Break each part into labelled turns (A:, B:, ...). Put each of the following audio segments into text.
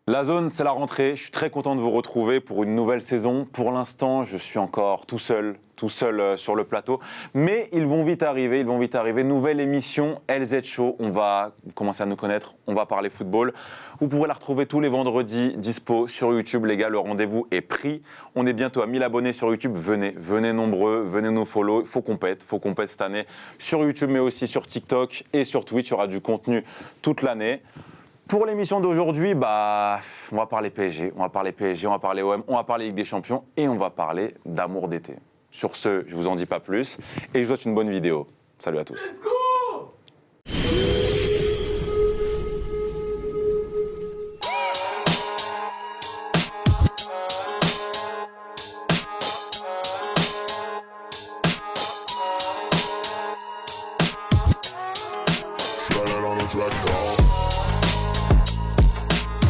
A: La zone, c'est la rentrée. Je suis très content de vous retrouver pour une nouvelle saison. Pour l'instant, je suis encore tout seul sur le plateau. Mais ils vont vite arriver. Nouvelle émission LZ Show. On va commencer à nous connaître. On va parler football. Vous pourrez la retrouver tous les vendredis, dispo sur YouTube. Les gars, le rendez-vous est pris. On est bientôt à 1000 abonnés sur YouTube. Venez nombreux, venez nous follow. Il faut qu'on pète cette année sur YouTube, mais aussi sur TikTok et sur Twitch. Il y aura du contenu toute l'année. Pour l'émission d'aujourd'hui, on va parler PSG, on va parler OM, on va parler Ligue des Champions et on va parler d'amour d'été. Sur ce, je vous en dis pas plus et je vous souhaite une bonne vidéo. Salut à tous. Let's go!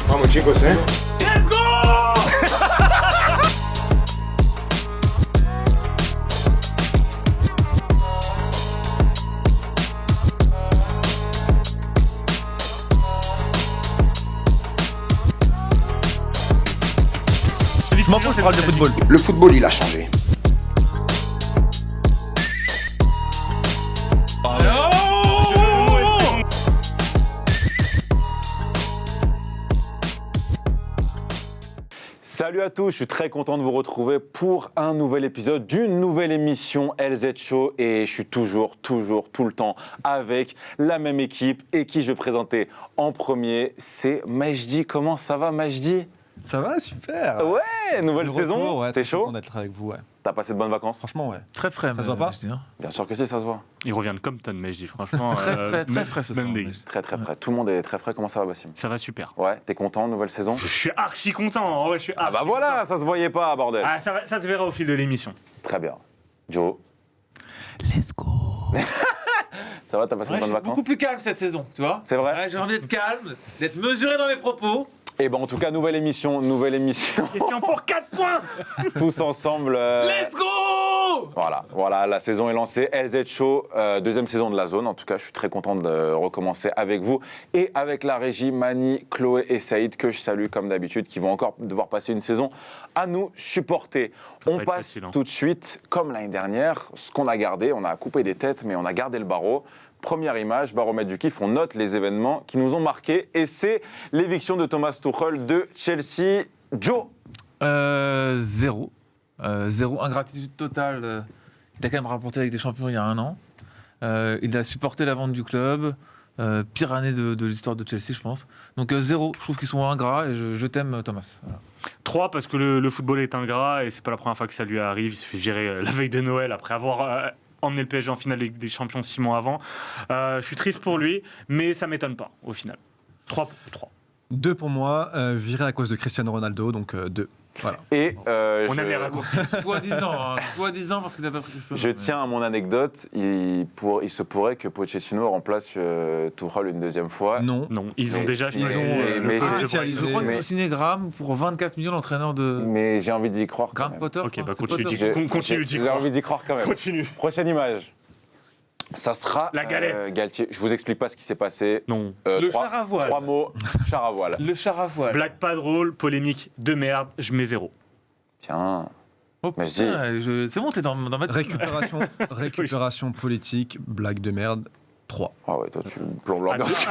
B: Vamos chicos, ¿eh?
C: Let's go!
D: Je m'en fous, c'est parle de football.
B: Le football, il a changé.
A: Salut à tous, je suis très content de vous retrouver pour un nouvel épisode d'une nouvelle émission LZ Show et je suis toujours, tout le temps avec la même équipe et qui je vais présenter en premier, c'est Majdi. Comment ça va Majdi?
D: Ça va, super.
A: Ouais, nouvelle
D: Le
A: saison,
D: retour, ouais,
A: t'es
D: très
A: chaud?
D: content d'être avec vous, ouais.
A: T'as passé de bonnes vacances?
D: Franchement, ouais.
E: Très frais.
D: Ça se voit pas?
A: Bien sûr que si, ça se voit.
E: Il revient de Compton, mais je dis franchement.
D: Très frais ce soir.
E: même des-
A: Très frais, tout le monde est très frais, comment ça va Bassim?
E: Ça va super.
A: Ouais, t'es content, nouvelle saison?
E: Je suis archi content. En vrai, je suis
A: Ah bah
E: archi
A: voilà,
E: content.
A: ça se voyait pas, bordel.
E: Ah, ça se verra au fil de l'émission.
A: Très bien. Joe,
D: Let's go.
A: ça va, t'as passé de
F: Ouais, je
A: bonnes
F: suis
A: vacances?
F: beaucoup plus calme cette saison, tu vois.
A: C'est vrai?
F: Ouais, j'ai envie d'être calme, d'être mesuré dans mes propos.
A: Et ben en tout cas, nouvelle émission,
E: Question pour 4 points.
A: tous ensemble.
F: Let's go!
A: Voilà, la saison est lancée. LZ Show, deuxième saison de la zone. En tout cas, je suis très content de recommencer avec vous et avec la régie Mani, Chloé et Saïd, que je salue comme d'habitude, qui vont encore devoir passer une saison à nous supporter. On
E: va être
A: passe
E: facile, hein.
A: tout de suite, comme l'année dernière, ce qu'on a gardé. On a coupé des têtes, mais on a gardé le barreau. Première image, baromètre du kiff, on note les événements qui nous ont marqués et c'est l'éviction de Thomas Tuchel de Chelsea. Joe.
F: Zéro. Zéro. Ingratitude totale. Il a quand même rapporté avec des champions il y a 1 an. Il a supporté la vente du club. Pire année de l'histoire de Chelsea, je pense. Donc zéro. Je trouve qu'ils sont ingrats et je t'aime, Thomas. Voilà.
E: 3 parce que le football est ingrat et c'est pas la première fois que ça lui arrive. Il se fait virer la veille de Noël après avoir emmené le PSG en finale des champions 6 mois avant. Je suis triste pour lui, mais ça m'étonne pas au final. 3.
D: 2 pour moi, viré à cause de Cristiano Ronaldo, donc 2. Voilà.
A: Et
E: On aime les raccourcis.
F: Soi-disant, parce qu'il a pas pris ça.
A: je tiens à mon anecdote, il se pourrait que Pochettino remplace Tuchel une deuxième fois.
D: Non.
E: Non, ils ont
A: Mais
E: déjà
A: si,
E: ils ont,
A: mais-
E: le
A: mais
E: coach
A: j'ai-
E: de
D: spécialisé.
F: Je
E: Brighton.
F: crois qu'ils
A: Mais-
F: ont signé Graham pour 24 millions, l'entraîneur de
A: Mais j'ai envie d'y croire. quand
F: Graham
A: même.
F: Potter.
E: Ok,
F: je crois.
E: bah
F: C'est
E: continue
F: Potter.
E: d'y- continue d'y
A: J'ai
E: croire.
A: envie d'y croire quand même.
E: Continue.
A: Prochaine image. Ça sera
E: La galette.
A: Galtier. Je vous explique pas ce qui s'est passé.
E: Non.
F: Le
A: trois,
F: char à voile.
A: 3 mots. Char à voile.
F: Le char à voile.
E: Blague pas drôle, polémique de merde, je mets 0.
A: Tiens.
F: Oh,
A: Mais je
F: putain, c'est bon, t'es dans ma team.
D: Récupération politique, blague de merde, 3.
A: Ah ouais, toi tu plombes l'ambiance.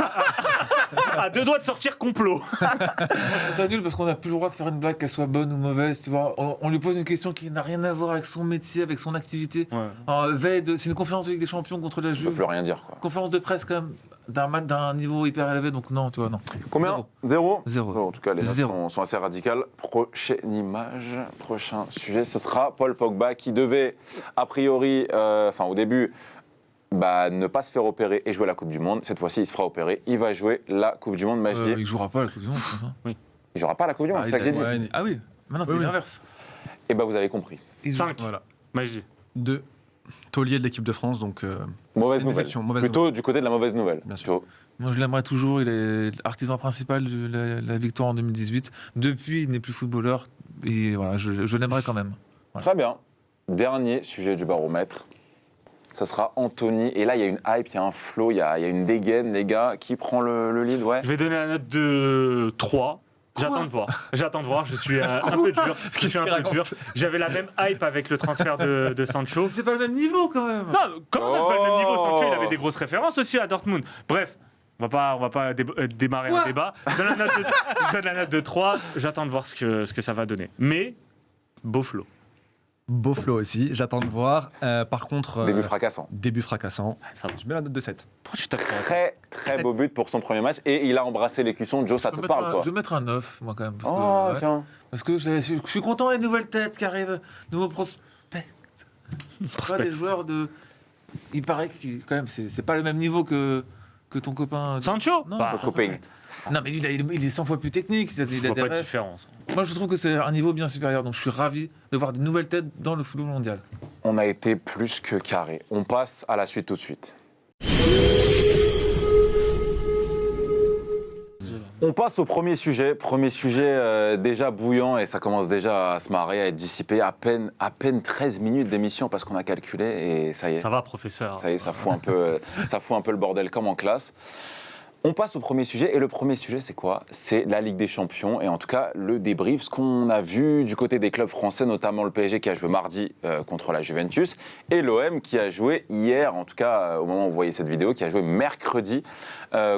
E: À 2 doigts de sortir complot.
F: Moi, je trouve ça nul parce qu'on n'a plus le droit de faire une blague, qu'elle soit bonne ou mauvaise, tu vois. On lui pose une question qui n'a rien à voir avec son métier, avec son activité.
E: Ouais.
F: C'est une conférence de Ligue des Champions contre la
A: Je peux
F: Juve.
A: plus rien dire quoi.
F: Conférence de presse quand même d'un match d'un niveau hyper élevé, donc non, tu vois, non.
A: Combien?
F: Zéro.
A: 0.
F: Zéro.
A: En tout cas, les
F: C'est
A: notes
F: zéro.
A: sont assez radicales. Prochaine image, prochain sujet, ce sera Paul Pogba qui devait, a priori, au début, ne pas se faire opérer et jouer la Coupe du Monde. Cette fois-ci, il se fera opérer. Il va jouer la Coupe du Monde. Majdi,
F: Il jouera pas à la Coupe du Monde, je pense. Hein.
A: il jouera pas la Coupe du Monde, c'est ça que j'ai dit.
F: Ah oui, maintenant c'est
D: Oui.
F: l'inverse.
A: Et vous avez compris.
E: 5.
D: Voilà.
E: Magie.
D: 2. Taulier de l'équipe de France, donc
A: Mauvaise
D: Une
A: nouvelle.
D: déception, mauvaise
A: Plutôt du côté de la mauvaise nouvelle.
D: Bien sûr.
A: Joe.
F: Moi, je l'aimerais toujours. Il est artisan principal de la victoire en 2018. Depuis, il n'est plus footballeur. Et voilà, je l'aimerais quand même. Voilà.
A: Très bien. Dernier sujet du baromètre. Ça sera Anthony. Et là, il y a une hype, il y a un flow, il y a une dégaine, les gars. Qui prend le lead? Ouais.
E: Je vais donner la note de 3 J'attends de voir. Je suis un peu dur. J'avais la même hype avec le transfert de Sancho.
F: C'est pas le même niveau quand même.
E: Non, comment ça, c'est pas le même niveau? Sancho, il avait des grosses références aussi à Dortmund. Bref, on va pas démarrer un débat. Je donne la note de 3. J'attends de voir ce que ça va donner. Mais, beau flow.
D: Beau flow aussi, j'attends de voir. Par contre.
A: Début fracassant.
D: Début fracassant.
E: Ça va.
D: Je mets la note de 7.
E: Pourquoi tu tapes
A: Très beau but pour son premier match. Et il a embrassé les cuissons. Joe, ça te parle, toi?
F: Je vais mettre un 9, moi, quand même. Parce
A: Oh,
F: que, ouais.
A: tiens.
F: Parce que je suis content des nouvelles têtes qui arrivent, nouveaux prospects. Pas des joueurs de. Il paraît que quand même, c'est pas le même niveau que ton copain.
E: Sancho?
F: Non,
A: Ton copain.
F: Non, mais il est 100 fois plus technique. Il a
E: Je vois
F: des
E: pas de
F: refs.
E: différence.
F: Moi, je trouve que c'est un niveau bien supérieur. Donc, je suis ravi de voir des nouvelles têtes dans le football mondial.
A: On a été plus que carré. On passe à la suite tout de suite. On passe au premier sujet déjà bouillant et ça commence déjà à se marrer, à être dissipé. À peine 13 minutes d'émission parce qu'on a calculé et ça y est.
E: Ça va, professeur.
A: Ça y est, ça fout un peu le bordel comme en classe. On passe au premier sujet et le premier sujet c'est quoi? C'est la Ligue des Champions et en tout cas le débrief, ce qu'on a vu du côté des clubs français, notamment le PSG qui a joué mardi contre la Juventus et l'OM qui a joué hier, en tout cas au moment où vous voyez cette vidéo, qui a joué mercredi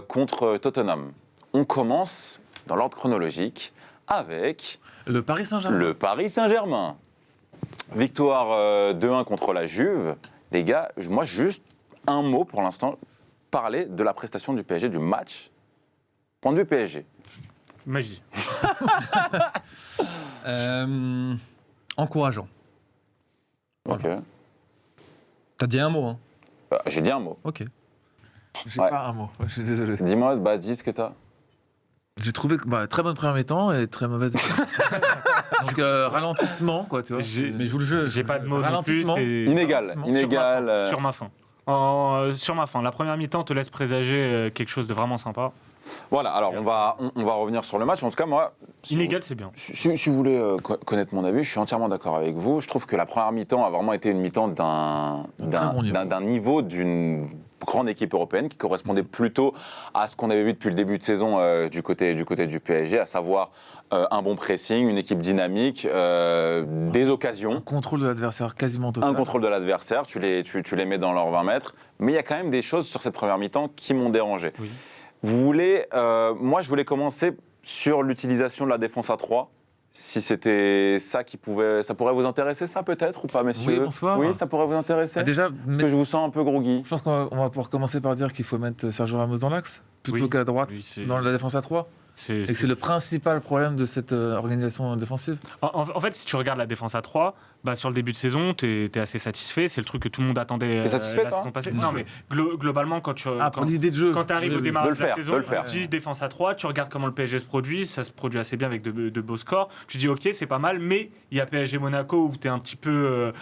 A: contre Tottenham. On commence dans l'ordre chronologique avec
F: Le Paris Saint-Germain.
A: le Paris Saint-Germain. Victoire 2-1 contre la Juve. Les gars, moi juste un mot pour l'instant, parler de la prestation du PSG, du match. Point de vue PSG.
E: Magie.
D: Encourageant.
A: Ok.
D: T'as dit un mot, hein?
A: J'ai dit un mot.
D: Ok.
F: J'ai
A: Ouais.
F: pas un mot. Je suis désolé.
A: Dis-moi, dis ce que t'as.
F: J'ai trouvé que, très bonne première mi-temps et très mauvaise. Donc, ralentissement, quoi, tu vois.
D: Mais joue le jeu.
E: J'ai pas de mots non plus.
F: Ralentissement.
E: c'est-
A: Inégal.
E: Sur ma fin. Sur ma fin. La première mi-temps te laisse présager quelque chose de vraiment sympa.
A: Voilà, alors on va revenir sur le match. En tout cas, moi,
E: Inégal, c'est bien.
A: si vous voulez connaître mon avis, je suis entièrement d'accord avec vous. Je trouve que la première mi-temps a vraiment été une mi-temps d'un niveau d'une grande équipe européenne qui correspondait plutôt à ce qu'on avait vu depuis le début de saison du côté du PSG, à savoir un bon pressing, une équipe dynamique, des occasions.
F: Un contrôle de l'adversaire quasiment total.
A: Un contrôle de l'adversaire, tu les mets dans leurs 20 mètres. Mais il y a quand même des choses sur cette première mi-temps qui m'ont dérangé.
E: Oui.
A: Moi, je voulais commencer sur l'utilisation de la défense à 3. Si c'était ça ça pourrait vous intéresser, ça peut-être ou pas, messieurs?
F: Oui, bonsoir.
A: Oui, ça pourrait vous intéresser.
F: Déjà,
A: Parce que je vous sens un peu groggy.
F: je pense qu'on va pouvoir commencer par dire qu'il faut mettre Sergio Ramos dans l'axe, plutôt
E: Oui.
F: qu'à droite,
E: Oui, c'est-
F: dans la défense à 3. Et que c'est le principal problème de cette organisation défensive.
E: En fait, si tu regardes la défense à 3, sur le début de saison, tu es assez satisfait. C'est le truc que tout le monde attendait
A: T'es satisfait,
E: la
A: toi
E: saison passée. Non, mais globalement, quand tu
F: Pour l'idée de jeu.
E: quand arrives au
F: Oui,
E: démarrage
A: De
E: de
A: le
E: la
A: faire,
E: saison,
A: de le faire.
E: tu dis défense à 3, tu regardes comment le PSG se produit, ça se produit assez bien avec de beaux scores. Tu dis ok, c'est pas mal, mais il y a PSG Monaco où tu es un petit peu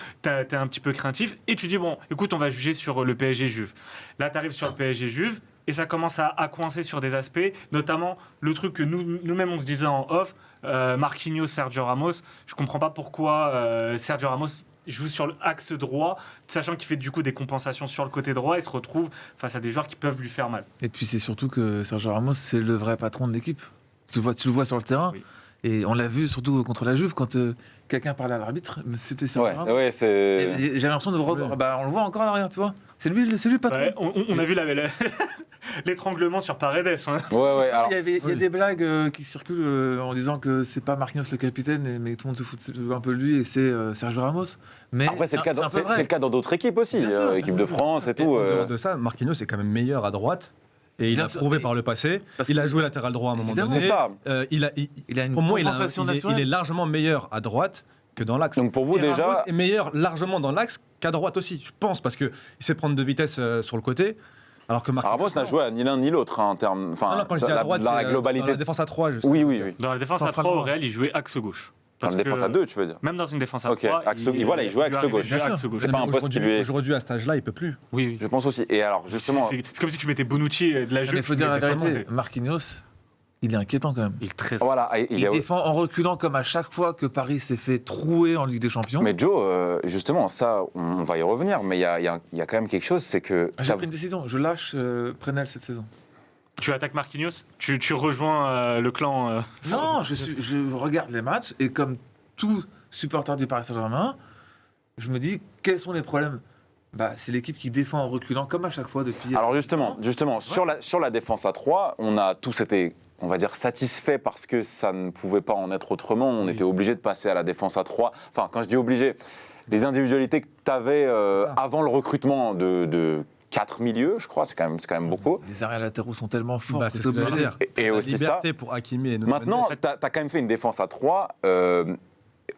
E: craintif et tu dis bon, écoute, on va juger sur le PSG Juve. Là, tu arrives sur le PSG Juve. Et ça commence à coincer sur des aspects, notamment le truc que nous-mêmes on se disait en off, Marquinhos, Sergio Ramos. Je comprends pas pourquoi Sergio Ramos joue sur l'axe droit, sachant qu'il fait du coup des compensations sur le côté droit et se retrouve face à des joueurs qui peuvent lui faire mal.
F: Et puis c'est surtout que Sergio Ramos, c'est le vrai patron de l'équipe. Tu le vois sur le terrain.
E: Oui.
F: Et on l'a vu surtout contre la Juve, quand quelqu'un parlait à l'arbitre, mais c'était Sergio Ramos.
A: Ouais,
F: Et
A: c'est.
F: j'ai l'impression de voir. On le voit encore à l'arrière, tu vois. C'est lui le patron.
E: Ouais, on a vu l'étranglement sur Paredes. Hein.
A: Ouais, alors.
F: Il y a des blagues qui circulent en disant que c'est pas Marquinhos le capitaine, mais tout le monde se fout un peu de lui et c'est Sergio Ramos. Mais
A: Après, c'est le cas
F: un peu vrai.
A: dans d'autres équipes aussi,
F: Bien sûr,
A: équipe
F: bien
A: de
F: sûr,
A: France et
D: Et
A: tout.
D: en dehors de ça, Marquinhos est quand même meilleur à droite. Et il
F: Bien
D: a
F: sûr,
D: prouvé
F: et-
D: par le passé.
F: parce
D: Il
F: que-
D: a joué latéral droit à un moment
F: Évidemment.
D: donné.
A: C'est ça.
F: Il a une
D: Pour moi,
F: compensation naturelle.
D: il est largement meilleur à droite que dans l'axe.
A: Donc pour vous,
D: Et
A: déjà.
D: Ramos est meilleur largement dans l'axe qu'à droite aussi, je pense, parce qu'il sait prendre de vitesse sur le côté. Alors que
A: Ramos n'a joué à ni l'un ni l'autre en termes. Enfin,
D: Non, quand je dis à droite,
A: dans la
D: c'est
A: globalité.
D: dans la défense à 3.
A: Oui.
E: Dans la défense à 3
F: Centralement.
E: au Real, il jouait axe gauche.
A: Dans la défense à 2, tu veux dire.
E: Même dans une défense à
A: Ok,
E: 3,
A: il jouait axe gauche.
F: Bien sûr.
E: Axe gauche.
A: C'est pas un poste qui lui est-
D: Aujourd'hui, à cet âge-là, il peut plus.
E: Oui.
A: Je pense aussi. Et alors, justement.
E: C'est comme si tu mettais Bonucci de la
F: Mais
E: Juve.
F: il faut
E: tu
F: dire la
E: mettais
F: vérité,
E: Fernandez.
F: Marquinhos, il est inquiétant quand même.
E: Il est très.
A: Voilà,
F: Il défend en reculant comme à chaque fois que Paris s'est fait trouer en Ligue des Champions.
A: Mais Joe, justement, ça, on va y revenir, mais il y a quand même quelque chose, c'est que.
F: J'ai pris une décision, je lâche Prenel cette saison.
E: Tu attaques Marquinhos, tu rejoins le clan.
F: Non, je regarde les matchs et comme tout supporter du Paris Saint-Germain, je me dis quels sont les problèmes. C'est l'équipe qui défend en reculant comme à chaque fois depuis.
A: Alors justement, sur la défense à 3, on a tous été, on va dire, satisfaits parce que ça ne pouvait pas en être autrement. On était obligé de passer à la défense à 3. Enfin, quand je dis obligé, les individualités que tu avais avant le recrutement de 4 milieux, je crois, c'est quand même beaucoup.
F: Les arrières latéraux sont tellement forts.
D: C'est ce que je veux dire.
A: Et aussi
D: liberté
A: ça.
D: pour Hakimi et Nuno
A: Maintenant,
D: Mendes.
A: tu as quand même fait une défense à 3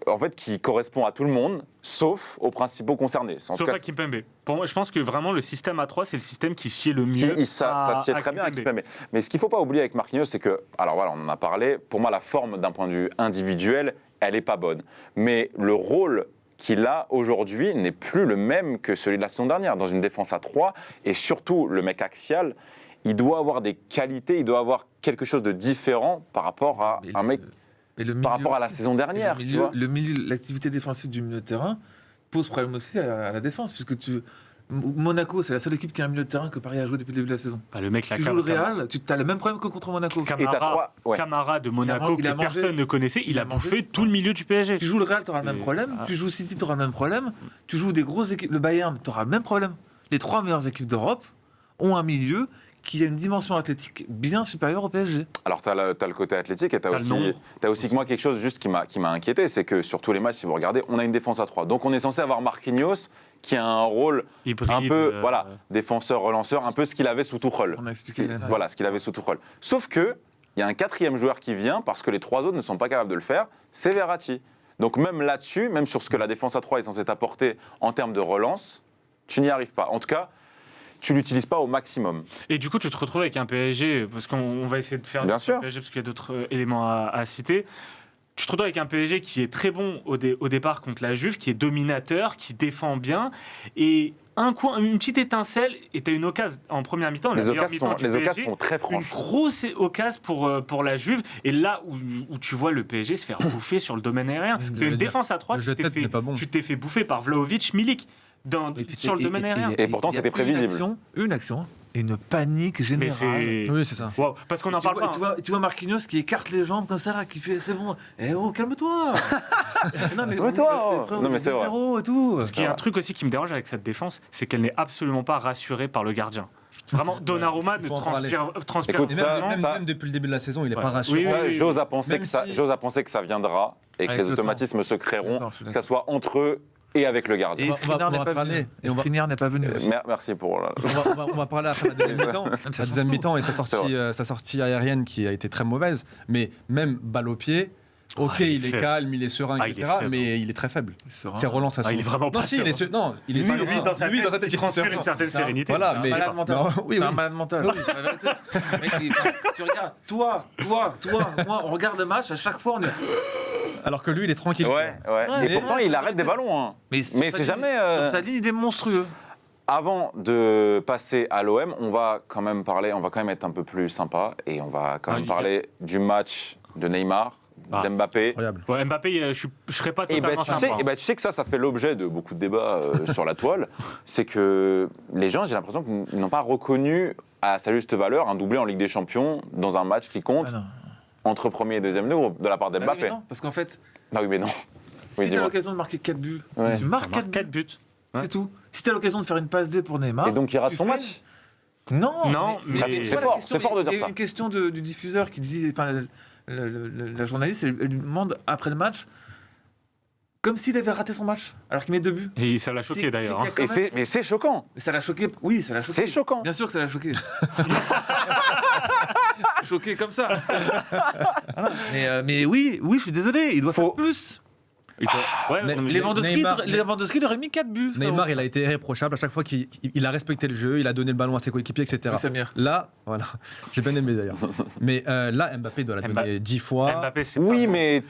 A: en fait, qui correspond à tout le monde, sauf aux principaux concernés. En tout
E: Sauf
A: cas,
E: à Kimpembe. Pour moi, je pense que vraiment le système A3, c'est le système qui sied le mieux.
A: ça sied très bien à Kimpembe. Mais ce qu'il ne faut pas oublier avec Marquinhos, c'est que, alors voilà, on en a parlé, pour moi, la forme d'un point de vue individuel, elle n'est pas bonne. Mais le rôle qu'il a aujourd'hui n'est plus le même que celui de la saison dernière. Dans une défense à 3, et surtout le mec axial, il doit avoir des qualités, il doit avoir quelque chose de différent par rapport à un mec... par rapport à la saison dernière.
F: Le milieu, l'activité défensive du milieu de terrain pose problème aussi à la défense, puisque Monaco, c'est la seule équipe qui a un milieu de terrain que Paris a joué depuis le début de la saison.
E: Le mec,
F: tu joues le Real, tu as le même problème que contre Monaco.
E: Camara de Monaco, que personne ne connaissait, il a bouffé tout le milieu du PSG.
F: Tu joues le Real, tu auras le même problème. Tu joues City, tu auras le même problème. Tu joues des grosses équipes, le Bayern, tu auras le même problème. Les 3 meilleures équipes d'Europe ont un milieu qui a une dimension athlétique bien supérieure au PSG.
A: Alors, tu as le côté athlétique et tu as aussi que moi quelque chose juste qui m'a inquiété, c'est que sur tous les matchs, si vous regardez, on a une défense à 3. Donc, on est censé avoir Marquinhos qui a un rôle hybride, un peu défenseur-relanceur, un peu ce qu'il avait sous Tuchel.
F: On a expliqué.
A: Voilà, ce qu'il avait sous Tuchel. Sauf que il y a un 4e joueur qui vient parce que les 3 autres ne sont pas capables de le faire, c'est Verratti. Donc, même là-dessus, même sur ce que la défense à 3 est censée t'apporter en termes de relance, tu n'y arrives pas. En tout cas, tu l'utilises pas au maximum.
E: Et du coup, tu te retrouves avec un PSG, parce qu'on va essayer de faire
A: Bien sûr.
E: PSG, parce qu'il y a d'autres éléments à citer. Tu te retrouves avec un PSG qui est très bon au départ contre la Juve, qui est dominateur, qui défend bien, et une petite étincelle, et tu as une occasion en première mi-temps.
A: Les occasions sont très franches.
E: Une grosse occasion pour la Juve, et là où tu vois le PSG se faire bouffer sur le domaine aérien. Tu as une défense à 3, tu t'es fait bouffer par Vlahovic, Milik. Sur le domaine aérien.
A: Et pourtant, c'était prévisible.
F: Une action et une panique générale.
D: Oui, c'est ça.
E: Wow. Parce qu'on en parle pas.
F: Tu vois Marquinhos qui écarte les jambes comme ça, là, qui fait c'est bon. Calme-toi.
A: Non, mais c'est vrai.
F: Et tout.
E: Parce qu'il y a un truc aussi qui me dérange avec cette défense, c'est qu'elle n'est absolument pas rassurée par le gardien. Vraiment, Donnarumma ne transpire
A: Écoute,
D: même depuis le début de la saison, il n'est pas rassuré.
A: J'ose à penser que ça viendra et que les automatismes se créeront, que ça soit entre eux et avec le gardien.
F: Et Skriniar n'est pas venu.
A: Merci pour...
D: On va parler après la deuxième mi-temps. La deuxième mi-temps et sa sortie aérienne qui a été très mauvaise. Mais même balle au pied, il est calme, il est serein, etc. Mais il est très faible. Ses relances,
E: il est vraiment pas serein.
D: Il est
E: serein. Lui, dans sa tête, il transpire une certaine sérénité.
F: Voilà, mais... C'est un malade mental. Tu regardes, toi, moi, on regarde le match, à chaque fois, on est...
D: Alors que lui, il est tranquille.
A: Ouais. Et pourtant, il arrête des ballons. Mais c'est jamais...
F: Sur sa ligne, il est monstrueux.
A: Avant de passer à l'OM, on va quand même être un peu plus sympa et on va quand même parler du match de Neymar, d'Mbappé.
D: Incroyable.
E: Ouais, Mbappé, je serais pas totalement
A: tu sais que ça fait l'objet de beaucoup de débats sur la toile. C'est que les gens, j'ai l'impression qu'ils n'ont pas reconnu à sa juste valeur un doublé en Ligue des Champions dans un match qui compte entre premier et deuxième de groupe de la part d'Mbappé.
F: Parce qu'en fait...
A: oui, mais non.
F: Si tu as l'occasion de marquer 4 buts, tu marques 4 buts. C'est tout. Si tu as l'occasion de faire une passe D pour Neymar...
A: Et donc il rate son match.
F: Non,
A: mais c'est fort de dire ça.
F: Il y a une question du diffuseur qui dit... La journaliste, elle lui demande après le match, comme s'il avait raté son match, alors qu'il met 2 buts.
E: Et ça l'a choqué d'ailleurs.
A: Mais c'est choquant.
F: Ça l'a choqué, oui, ça l'a choqué.
A: C'est choquant.
F: Bien sûr que ça l'a choqué. Choqué comme ça. Mais oui, je suis désolé, il doit faire plus. Lewandowski aurait mis 4 buts.
D: Neymar, il a été irréprochable à chaque fois qu'il a respecté le jeu, il a donné le ballon à ses coéquipiers, etc.
F: Oui, Samir.
D: Là, voilà, j'ai bien aimé d'ailleurs. Mais là, Mbappé doit la donner 10 fois.
E: Mbappé, c'est
A: mais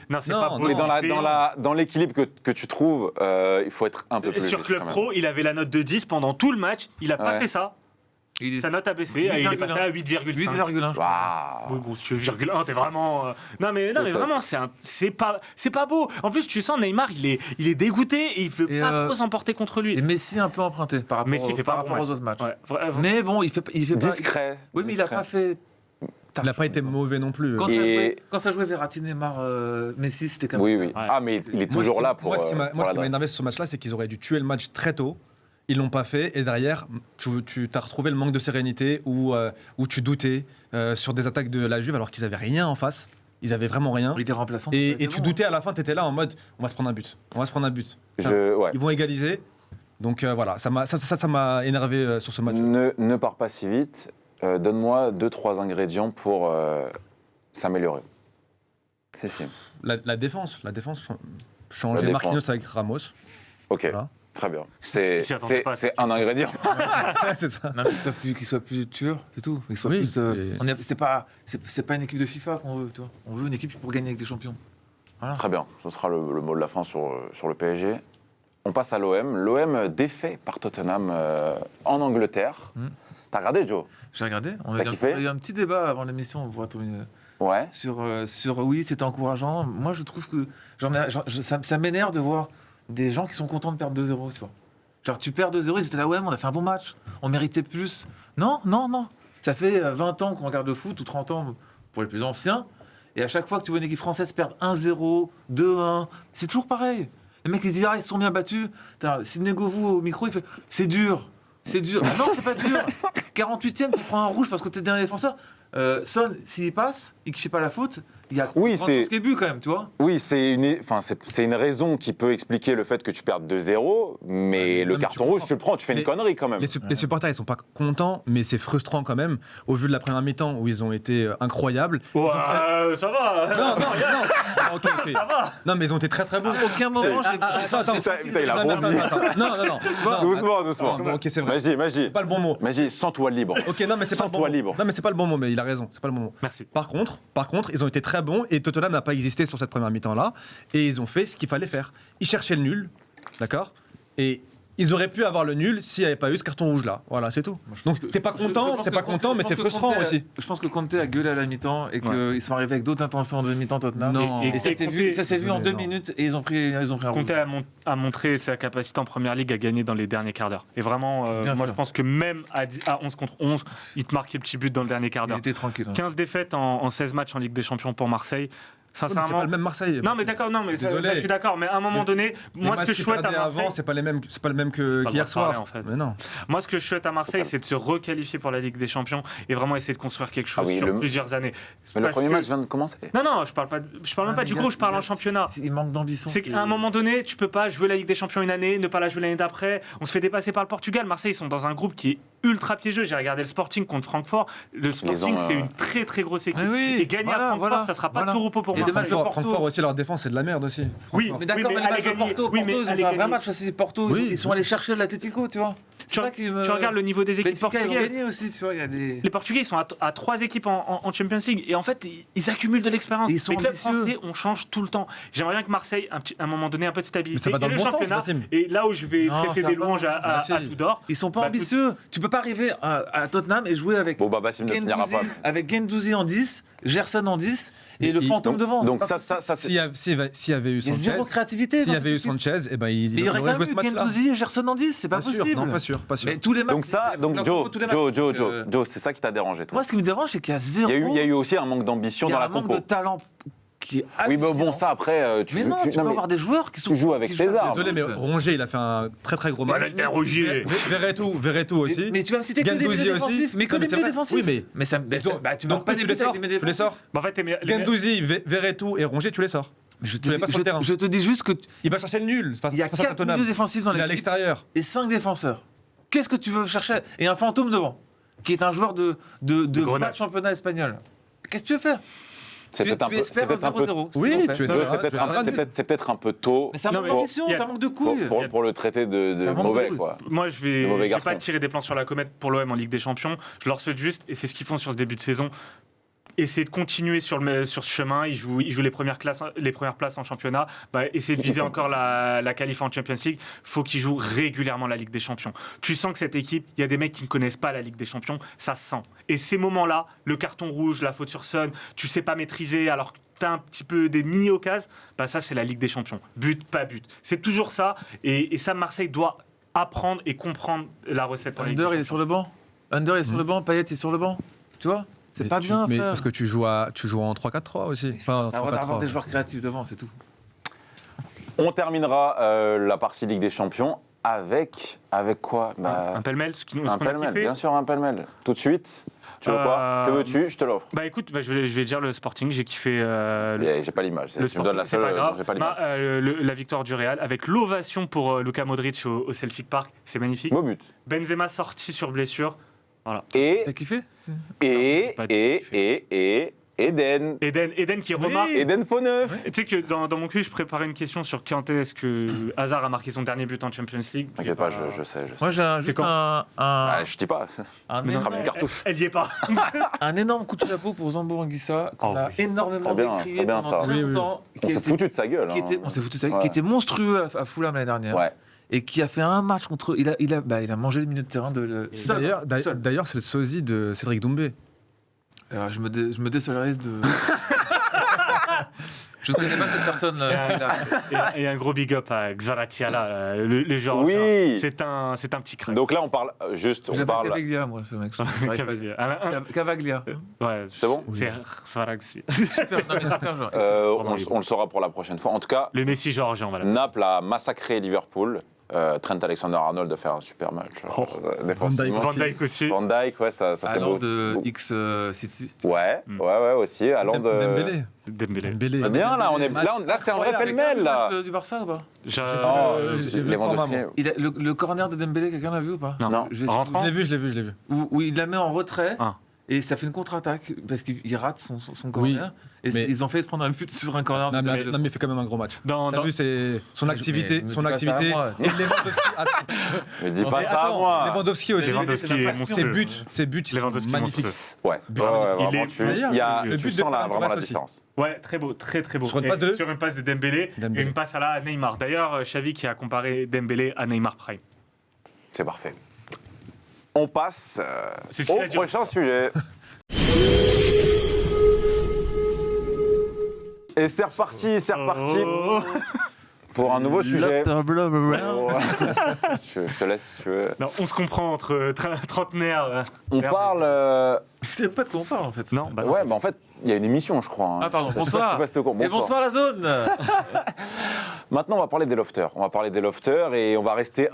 A: dans l'équilibre que tu trouves, il faut être un peu plus.
E: Sur Club Pro, il avait la note de 10 pendant tout le match, il n'a pas fait ça. Sa note a baissé, il est passé à 8,5.
F: 8,1.
A: Waouh.
E: Bon, si tu veux 1,1, t'es vraiment. Non mais vraiment, c'est pas beau. En plus, tu sens Neymar, il est dégoûté et il veut pas trop s'emporter contre lui.
F: Et Messi un peu emprunté par rapport aux autres matchs.
E: Ouais.
F: Mais bon, il fait pas
A: discret.
F: Oui, mais il a pas fait
D: Il n'a pas été mauvais non plus.
F: Quand ça jouait Verratti, Neymar, Messi, c'était quand même.
A: Oui, oui. Ah, mais il est toujours là pour.
D: Moi, ce qui m'a énervé sur ce match-là, c'est qu'ils auraient dû tuer le match très tôt. Ils l'ont pas fait. Et derrière, tu as retrouvé le manque de sérénité où tu doutais sur des attaques de la Juve alors qu'ils n'avaient rien en face. Ils avaient vraiment rien.
F: Il était remplaçant.
D: Et tu doutais à la fin, tu étais là en mode on va se prendre un but.
A: Ouais.
D: Ils vont égaliser. Donc voilà, ça m'a énervé sur ce match.
A: Ne pars pas si vite. Donne-moi 2-3 ingrédients pour s'améliorer. C'est simple.
D: La défense. Changer Marquinhos avec Ramos.
A: Ok,
D: Voilà.
A: très bien. C'est
E: pas,
A: un ingrédient.
D: C'est ça.
F: Non, mais qu'il soit plus tueur, c'est tout. Qu'il soit plus, c'est pas une équipe de FIFA qu'on veut, toi. On veut une équipe pour gagner avec des champions. Voilà.
A: Très bien, ce sera le mot de la fin sur le PSG. On passe à l'OM. L'OM défait par Tottenham en Angleterre. T'as regardé, Joe?
F: J'ai regardé. On
A: T'as
F: a
A: kiffé
F: eu un petit débat avant l'émission pour être
A: Ouais.
F: sur oui, c'était encourageant. Moi, je trouve que ça m'énerve de voir des gens qui sont contents de perdre 2-0, tu vois. Genre, tu perds 2-0, ils étaient là, ouais, on a fait un bon match, on méritait plus. Non. Ça fait 20 ans qu'on regarde le foot, ou 30 ans pour les plus anciens, et à chaque fois que tu vois une équipe française perdre 1-0, 2-1, c'est toujours pareil. Les mecs, ils disent, ils sont bien battus. Sidney Govou au micro, il fait, c'est dur. Non, c'est pas dur. 48e, tu prends un rouge parce que t'es dernier défenseur. Son, s'il passe et qu'il fait pas la faute, il y a ce qui est but quand même, tu vois.
A: Oui, c'est une raison qui peut expliquer le fait que tu perdes 2-0, mais le carton rouge, tu le prends, tu fais une connerie quand même.
D: Les supporters, ils sont pas contents, mais c'est frustrant quand même, au vu de la première mi-temps où ils ont été incroyables.
E: Ouais, ça va.
D: Non, ok.
E: Ça va.
D: Non, mais ils ont été très très bons.
F: À aucun moment,
A: il a bondi.
D: Non.
A: Doucement.
D: Bon, ok, c'est vrai.
A: Magie.
D: C'est pas le bon mot.
A: Magie, sens-toi libre.
D: Ok, non, mais c'est pas le bon mot.
A: libre.
D: Non, mais c'est pas le bon mot, mais il a raison. C'est pas le bon mot.
E: Merci.
D: Par contre, ils ont été très bons et Tottenham n'a pas existé sur cette première mi-temps-là. Et ils ont fait ce qu'il fallait faire. Ils cherchaient le nul, d'accord ? Et ils auraient pu avoir le nul s'il n'y avait pas eu ce carton rouge-là. Voilà, c'est tout. Donc t'es pas content, mais c'est frustrant aussi.
F: Je pense que Conte a gueulé à la mi-temps et qu'ils sont arrivés avec d'autres intentions en deuxième mi-temps Tottenham.
D: Non.
F: Et ça s'est vu en 2 minutes et ils ont pris un rouge.
E: Conte a montré sa capacité en première ligue à gagner dans les derniers quarts d'heure. Et vraiment, moi je pense que même à 11 contre 11, il te marquait le petit but dans le dernier quart d'heure.
F: Ils étaient tranquilles.
E: 15 défaites en 16 matchs en Ligue des Champions pour Marseille.
D: Sincèrement, c'est pas le même Marseille.
E: Non, mais d'accord, ça, je suis d'accord. Mais à un moment donné, moi, ce que je souhaite à Marseille,
D: avant, c'est pas le même qu'hier soir.
E: En fait.
D: Mais non.
E: Moi, ce que je souhaite à Marseille, c'est de se requalifier pour la Ligue des Champions et vraiment essayer de construire quelque chose sur plusieurs années.
A: Mais le premier match vient de commencer.
E: Non, je parle même pas du groupe, je parle en championnat.
F: Il manque d'ambition.
E: C'est qu'à un moment donné, tu peux pas jouer la Ligue des Champions une année, ne pas la jouer l'année d'après. On se fait dépasser par le Portugal. Marseille, ils sont dans un groupe qui est ultra piégeux. J'ai regardé le Sporting contre Francfort. Le Sporting, c'est une très très grosse équipe. Et gagner à Francfort, ça sera pas de tout repos pour Marseille.
D: Francfort aussi, leur défense, c'est de la merde aussi.
F: Oui, mais d'accord, mais les matchs de Porto, ils ont fait un vrai match aussi. Porto, ils sont allés chercher l'Atlético, tu vois.
E: Tu regardes le niveau des équipes portugaises.
F: Ils ont gagné aussi, tu vois.
E: Les Portugais, ils sont à 3 équipes en Champions League. Et en fait, ils accumulent de l'expérience. Les clubs français, on change tout le temps. J'aimerais bien que Marseille, à un moment donné, un peu de stabilité.
D: Et le championnat.
E: Et là où je vais presser des louanges à Tudor.
F: Ils sont pas ambitieux. Tu peux pas arriver à Tottenham et jouer avec Guendouzi en 10, Gerson en 10 et le fantôme devant.
A: Donc
D: s'il y avait eu Sanchez,
F: zéro créativité.
D: S'il y avait eu Sanchez, il aurait joué ce match-là.
F: Guendouzi et Gerson en 10, c'est pas possible.
D: Non, pas sûr.
F: Mais tous les matchs.
A: Donc Joe, c'est ça qui t'a dérangé, toi.
F: Moi, ce qui me dérange, c'est qu'il y a zéro.
A: Il y a eu aussi un manque d'ambition dans la compo.
F: Il y a un manque de talent.
A: Oui, mais bon, ça après, tu
F: peux avoir des joueurs qui
A: jouent avec tes armes.
D: Désolé, mais Rongier, il a fait un très très gros match. Verretou aussi.
F: Mais tu vas me citer que des milieux défensifs. Mais que des milieux défensifs.
D: Oui, mais
F: tu manques pas des milieux défensifs.
D: Tu les sors. Guendouzi, Verretou et Rongier, tu les sors.
F: Je te dis juste que.
D: Il va chercher le nul.
F: Il y a 4 milieux défensifs dans l'équipe.
D: À l'extérieur.
F: Et 5 défenseurs. Qu'est-ce que tu veux chercher? Et un fantôme devant, qui est un joueur de championnat espagnol. Qu'est-ce que tu veux faire?
A: C'est peut-être un peu
F: 0-0.
D: Oui,
A: c'est peut-être un peu tôt.
F: Mais ça manque d'ambition, ça manque de couilles.
A: Pour le traiter de mauvais, quoi.
E: Moi, je vais pas tirer des plans sur la comète pour l'OM en Ligue des Champions. Je leur souhaite juste, et c'est ce qu'ils font sur ce début de saison, essayer de continuer sur ce chemin. Ils jouent les premières places en championnat. Essayer de viser encore la qualif en Champions League. Faut qu'ils jouent régulièrement la Ligue des Champions. Tu sens que cette équipe, il y a des mecs qui ne connaissent pas la Ligue des Champions. Ça se sent. Et ces moments-là, le carton rouge, la faute sur Son, tu sais pas maîtriser alors que t'as un petit peu des mini-occasions, ça c'est la Ligue des Champions. But, pas but. C'est toujours ça. Et ça, Marseille doit apprendre et comprendre la recette.
F: Under, il est sur le banc. Payet est sur le banc. Tu vois? C'est pas bien,
D: mais
F: frère.
D: parce que tu joues en 3-4-3 aussi. Enfin,
F: T'as avoir
D: 3-4-3.
F: des joueurs créatifs devant, c'est tout.
A: On terminera la partie Ligue des Champions avec quoi?
E: Un pêle-mêle, ce qu'on
A: Un
E: a
A: pêle-mêle,
E: kiffé.
A: bien sûr, un pêle-mêle. Tout de suite. Tu veux quoi? Que veux-tu? Je te l'offre.
E: Bah écoute, je vais dire le Sporting, j'ai kiffé
A: J'ai pas l'image.
E: le
A: Tu me donnes la
E: Sporting, c'est
A: seule.
E: pas
A: non,
E: grave.
A: j'ai pas l'image.
E: La victoire du Real, avec l'ovation pour Luka Modric au Celtic Park, c'est magnifique.
A: Beau but.
E: Benzema sorti sur blessure.
A: Et
F: T'as kiffé?
A: Eden.
E: Eden qui remarque.
A: Eden Faux-Neuf.
E: Tu sais que dans mon cul, je préparais une question sur quand est-ce que Hazard a marqué son dernier but en Champions League.
A: T'inquiète pas, je sais.
F: Moi, j'ai juste
E: quand
A: Ah, je dis pas.
F: un
E: Mais non,
A: Crame une cartouche.
E: Elle y est pas.
F: un énorme coup de chapeau pour Zambo Anguissa, qu'on
E: Oh
F: a
E: oui.
F: énormément
A: Très bien,
F: décrié
A: très bien,
F: pendant
A: ça.
F: très
D: Oui, oui.
F: longtemps.
A: On s'est foutu de sa gueule.
F: On s'est foutu de ça,
A: Ouais.
F: qui était monstrueux à Fulham l'année dernière.
A: Ouais.
F: Et qui a fait un match contre. Il a mangé les minutes de terrain de. Seul.
D: D'ailleurs, c'est le sosie de Cédric Doumbé.
F: Alors, je me désolidarise de. Je ne connais pas cette personne-là.
E: Et un gros big up à Xaratiala, le joueur.
A: Oui.
E: C'est un petit crack.
A: Donc là, on parle juste.
F: Je
A: On
F: l'appelle
A: parle.
F: Cavaglia, moi, ce mec. Cavaglia.
E: Ouais,
A: C'est bon?
E: C'est Svaraxi.
F: Super, non, mais super joueur.
A: On le saura pour la prochaine fois. En tout cas,
E: Le Messi géorgien, voilà.
A: Naples a massacré Liverpool. Trent Alexander-Arnold a fait un super match. Défensivement.
E: Van Dijk aussi.
A: Van Dijk, ouais, ça fait
F: Allant
A: beau.
F: de X City.
A: Ouais, aussi. Allant de.
E: Dembélé.
D: Dembélé.
A: Très bien, là, là, c'est un vrai pêle-mêle, là.
F: Du Barça ou pas?
A: Oh,
D: j'ai vu
A: Lewandowski.
D: le format,
F: Le corner de Dembélé, quelqu'un l'a vu ou pas?
A: Non.
F: Je vais-
E: Rentrant.
D: Je l'ai vu.
F: Où il la met en retrait.
E: Ah.
F: Et ça fait une contre-attaque parce qu'il rate son corner. Et
D: mais-
F: ils ont fait se prendre un but sur un corner.
D: Non, mais il fait quand même un gros match.
E: Dans-
D: T'as vu, c'est son activité.
F: mais
D: Son
F: tu passes
D: activité.
F: à moi.
D: Et Lewandowski. Attends,
A: Mais dis pas
D: mais
A: ça à
D: attends,
A: moi.
D: Lewandowski aussi.
E: Lewandowski est monstrueux.
D: Ses buts, ils sont
E: Lewandowski
D: magnifiques.
E: monstrueux.
A: Ouais,
E: Il
A: vraiment,
E: est-
A: tu
D: D'ailleurs, le
A: tu
D: but de
A: sens là,
D: Ferran
A: vraiment la
D: Torres aussi.
A: différence.
E: Ouais, très beau, très très beau.
D: Sur une
E: Et
D: passe de-
E: sur une passe de Dembélé,
D: Dembélé.
E: et une passe à la Neymar. D'ailleurs, Xavi qui a comparé Dembélé à Neymar Prime.
A: C'est parfait. On passe
E: C'est ce qu'il
A: au
E: a dit.
A: prochain sujet. Et c'est reparti
E: Oh.
A: pour un nouveau sujet.
F: Love to blow around.
A: Oh. Je te laisse, si tu veux.
E: Non, on se comprend entre trentenaires.
A: On parle.
F: Je sais pas de quoi on parle en fait.
E: Non, bah non.
A: Ouais, bah en fait, il y a une émission, je crois. hein.
F: Ah, pardon,
A: Je sais pas
F: bonsoir.
A: si c'était au courant.
F: Et bonsoir la zone.
A: Maintenant, on va parler des lofters. On va parler des lofters et on va rester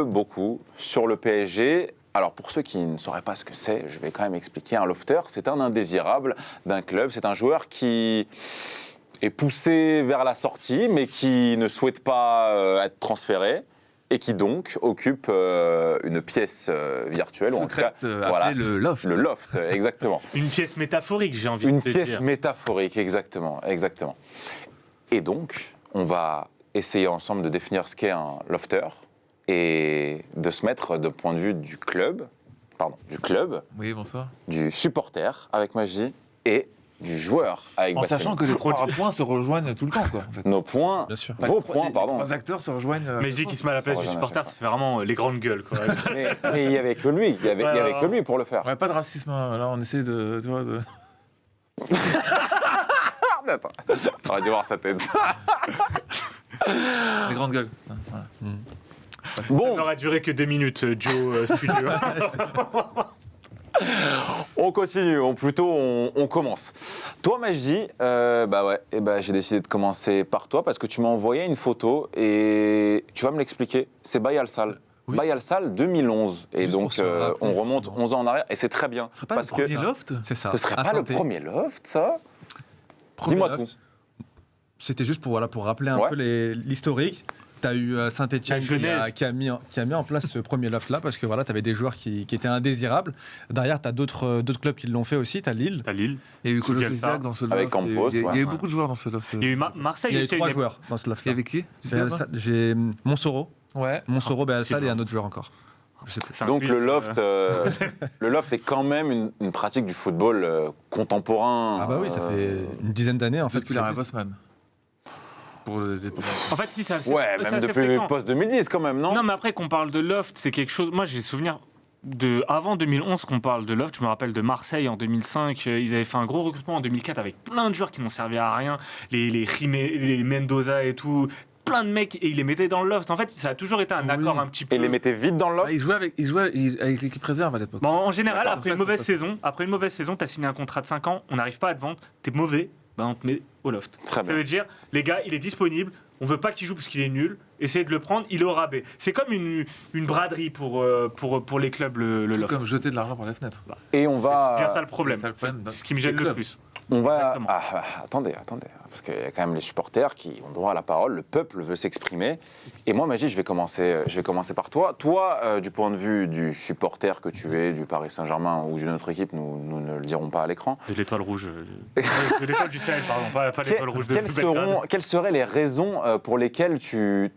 A: beaucoup sur le PSG. Alors, pour ceux qui ne sauraient pas ce que c'est, je vais quand même expliquer. Un lofter, c'est un indésirable d'un club. C'est un joueur qui est poussé vers la sortie, mais qui ne souhaite pas être transféré et qui donc occupe une pièce virtuelle. Ou en tout cas,
F: Secrète,
A: voilà,
F: appelée le loft.
A: le loft, exactement.
E: Une pièce métaphorique, j'ai envie
A: Une
E: de te
A: pièce
E: dire.
A: métaphorique, exactement. Et donc, on va essayer ensemble de définir ce qu'est un lofter et de se mettre de point de vue du club,
F: Oui, bonsoir.
A: du supporter avec Magie et du joueur avec
F: En
A: Bassem.
F: sachant que les trois points se rejoignent tout le temps quoi. En fait.
A: Nos points,
D: Bien sûr.
A: vos points,
F: Les
A: pardon.
F: trois acteurs se rejoignent.
E: Mais je dis qu'il se met à la place
A: Ça
E: du
A: rejoint à
E: supporter,
A: chaque
E: ça fait vraiment les grandes gueules. Quoi.
A: Mais il n'y avait que lui, il y avait que lui pour le faire.
F: Ouais, pas de racisme. hein. Là, on essaie de. Tu vois, de...
A: Attends, t'aurais dû voir sa tête.
F: Des grandes gueules. Voilà.
E: Ça
A: Bon,
E: n'aurait duré que 2 minutes, Joe Studio.
A: on continue, on commence. Toi, Majdi, j'ai décidé de commencer par toi parce que tu m'as envoyé une photo et tu vas me l'expliquer. C'est Bayal-Sal.
D: Oui.
A: Bayal-Sal 2011. Et
D: Juste
A: donc,
D: pour se rappeler,
A: on remonte
D: justement.
A: 11 ans en arrière et c'est très bien.
F: Ce serait pas
A: parce
F: le premier
A: que
F: loft?
D: C'est ça.
A: ce serait
D: À
A: pas le
D: Saint-Étienne.
A: premier loft, ça
D: Premier
A: Dis-moi
D: loft.
A: tout.
D: C'était juste pour rappeler un
A: Ouais.
D: peu l'historique. Tu as eu Saint-Etienne
E: La genèse.
D: qui a mis en place ce premier loft-là parce que voilà, tu avais des joueurs qui étaient indésirables. Derrière, tu as d'autres clubs qui l'ont fait aussi. Tu as Lille.
E: T'as Lille.
F: Il y a eu
E: Sous
F: Colo
E: Bielsa.
F: Koziak dans ce loft.
A: Avec Campos,
F: Il y a
A: ouais.
F: eu beaucoup de joueurs dans ce loft.
E: Il y a eu Marseille
D: Il y a eu
E: aussi.
D: 3
E: une-
D: joueurs dans ce
F: Il y
D: loft-là.
F: avait qui? Tu sais pas
D: J'ai Monsoro,
F: Ouais.
D: Bayal-Sal et
E: Sylvain.
D: un autre joueur encore. Je sais plus.
E: C'est un
A: Donc
E: quiz,
A: le loft, le loft est quand même une pratique du football contemporain.
D: Ah bah oui, ça fait une dizaine d'années en fait.
F: Depuis
D: que ça
F: Larry
D: existe.
F: Bosman. Pour le dépôt.
E: En fait, si ça.
A: Ouais, même depuis post-2010 quand même, non?
E: Non, mais après qu'on parle de loft, c'est quelque chose. Moi, j'ai souvenir de avant 2011 qu'on parle de loft. Je me rappelle de Marseille en 2005. Ils avaient fait un gros recrutement en 2004 avec plein de joueurs qui n'ont servi à rien. Les Mendoza et tout. plein de mecs et il les mettait dans le loft. En fait, ça a toujours été un accord un petit peu.
A: Et les mettait vite dans le loft.
F: Il jouait avec l'équipe réserve à l'époque.
E: Bon, en général,
F: D'accord,
E: après
F: ça,
E: une mauvaise
F: c'est
E: saison, t'as signé un contrat de 5 ans, on n'arrive pas à te vendre, t'es mauvais, on te met au loft.
A: Très
E: Ça
A: bien.
E: veut dire, les gars, il est disponible, on veut pas qu'il joue parce qu'il est nul, essayez de le prendre, il est au rabais. C'est comme une braderie pour les clubs, le
F: Tout
E: loft.
F: comme jeter de l'argent par la fenêtre.
A: Et on
E: C'est
A: va.
E: bien ça le problème.
F: c'est ça le problème.
E: C'est ce qui me gêne
F: Les
E: le
F: clubs.
E: plus.
A: On va.
E: Exactement.
A: Attendez. Parce qu'il y a quand même les supporters qui ont droit à la parole. Le peuple veut s'exprimer. Et moi, Magie, je vais commencer par toi. Toi, du point de vue du supporter que tu es, du Paris Saint-Germain ou d'une autre équipe, nous ne le dirons pas à l'écran.
E: De l'étoile rouge. De l'étoile du Sahel, pardon, pas l'étoile rouge de Belgrade.
A: Quelles seraient les raisons pour lesquelles tu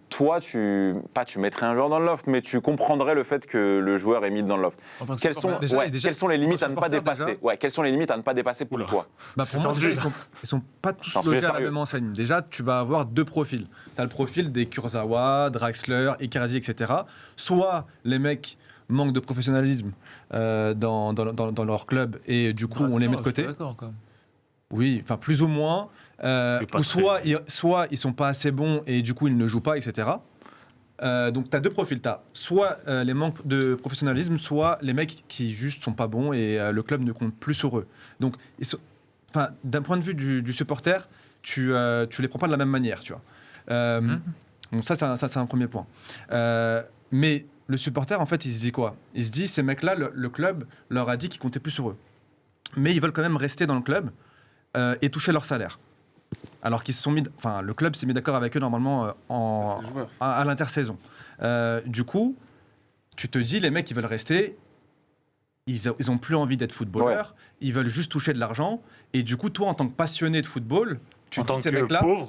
A: mettrais un joueur dans le loft, mais tu comprendrais le fait que le joueur est mis dans le loft.
F: En tant que
A: Quelles
F: supporter,
A: sont,
D: déjà,
A: quelles sont les limites à ne pas
D: supporter,
A: dépasser Quelles sont les limites à ne pas dépasser pour
E: Oula.
A: toi
D: Pour moi, déjà, ils sont pas tous
A: C'est un
D: logés
A: sujet
D: à la
A: sérieux.
D: même enseigne. Déjà, tu vas avoir deux profils. Tu as le profil des Kurzawa, Draxler, Icardi, etc. Soit les mecs manquent de professionnalisme dans leur club et du coup, on les met de côté.
F: D'accord, quand même.
D: Oui, enfin plus ou moins.
E: pas
D: Ou
E: très-
D: soit ils sont pas assez bons et du coup ils ne jouent pas, etc. Donc tu as deux profils. Tu as soit les manques de professionnalisme, soit les mecs qui juste sont pas bons et le club ne compte plus sur eux. Donc d'un point de vue du supporter, tu les prends pas de la même manière, tu vois. Donc ça c'est un premier point. Mais le supporter, en fait, il se dit quoi? Il se dit, ces mecs-là, le club leur a dit qu'ils comptaient plus sur eux. Mais ils veulent quand même rester dans le club et toucher leur salaire. Alors qu'ils se sont mis, enfin, le club s'est mis d'accord avec eux normalement
F: C'est le joueur, ça.
D: à l'intersaison. Du coup, tu te dis, les mecs, ils veulent rester. Ils ont plus envie d'être footballeurs. Ils veulent juste toucher de l'argent. Et du coup, toi, en tant que passionné de football, tu
E: En
D: dis
E: tant
D: ces
E: que
D: mecs-là.
E: pauvre,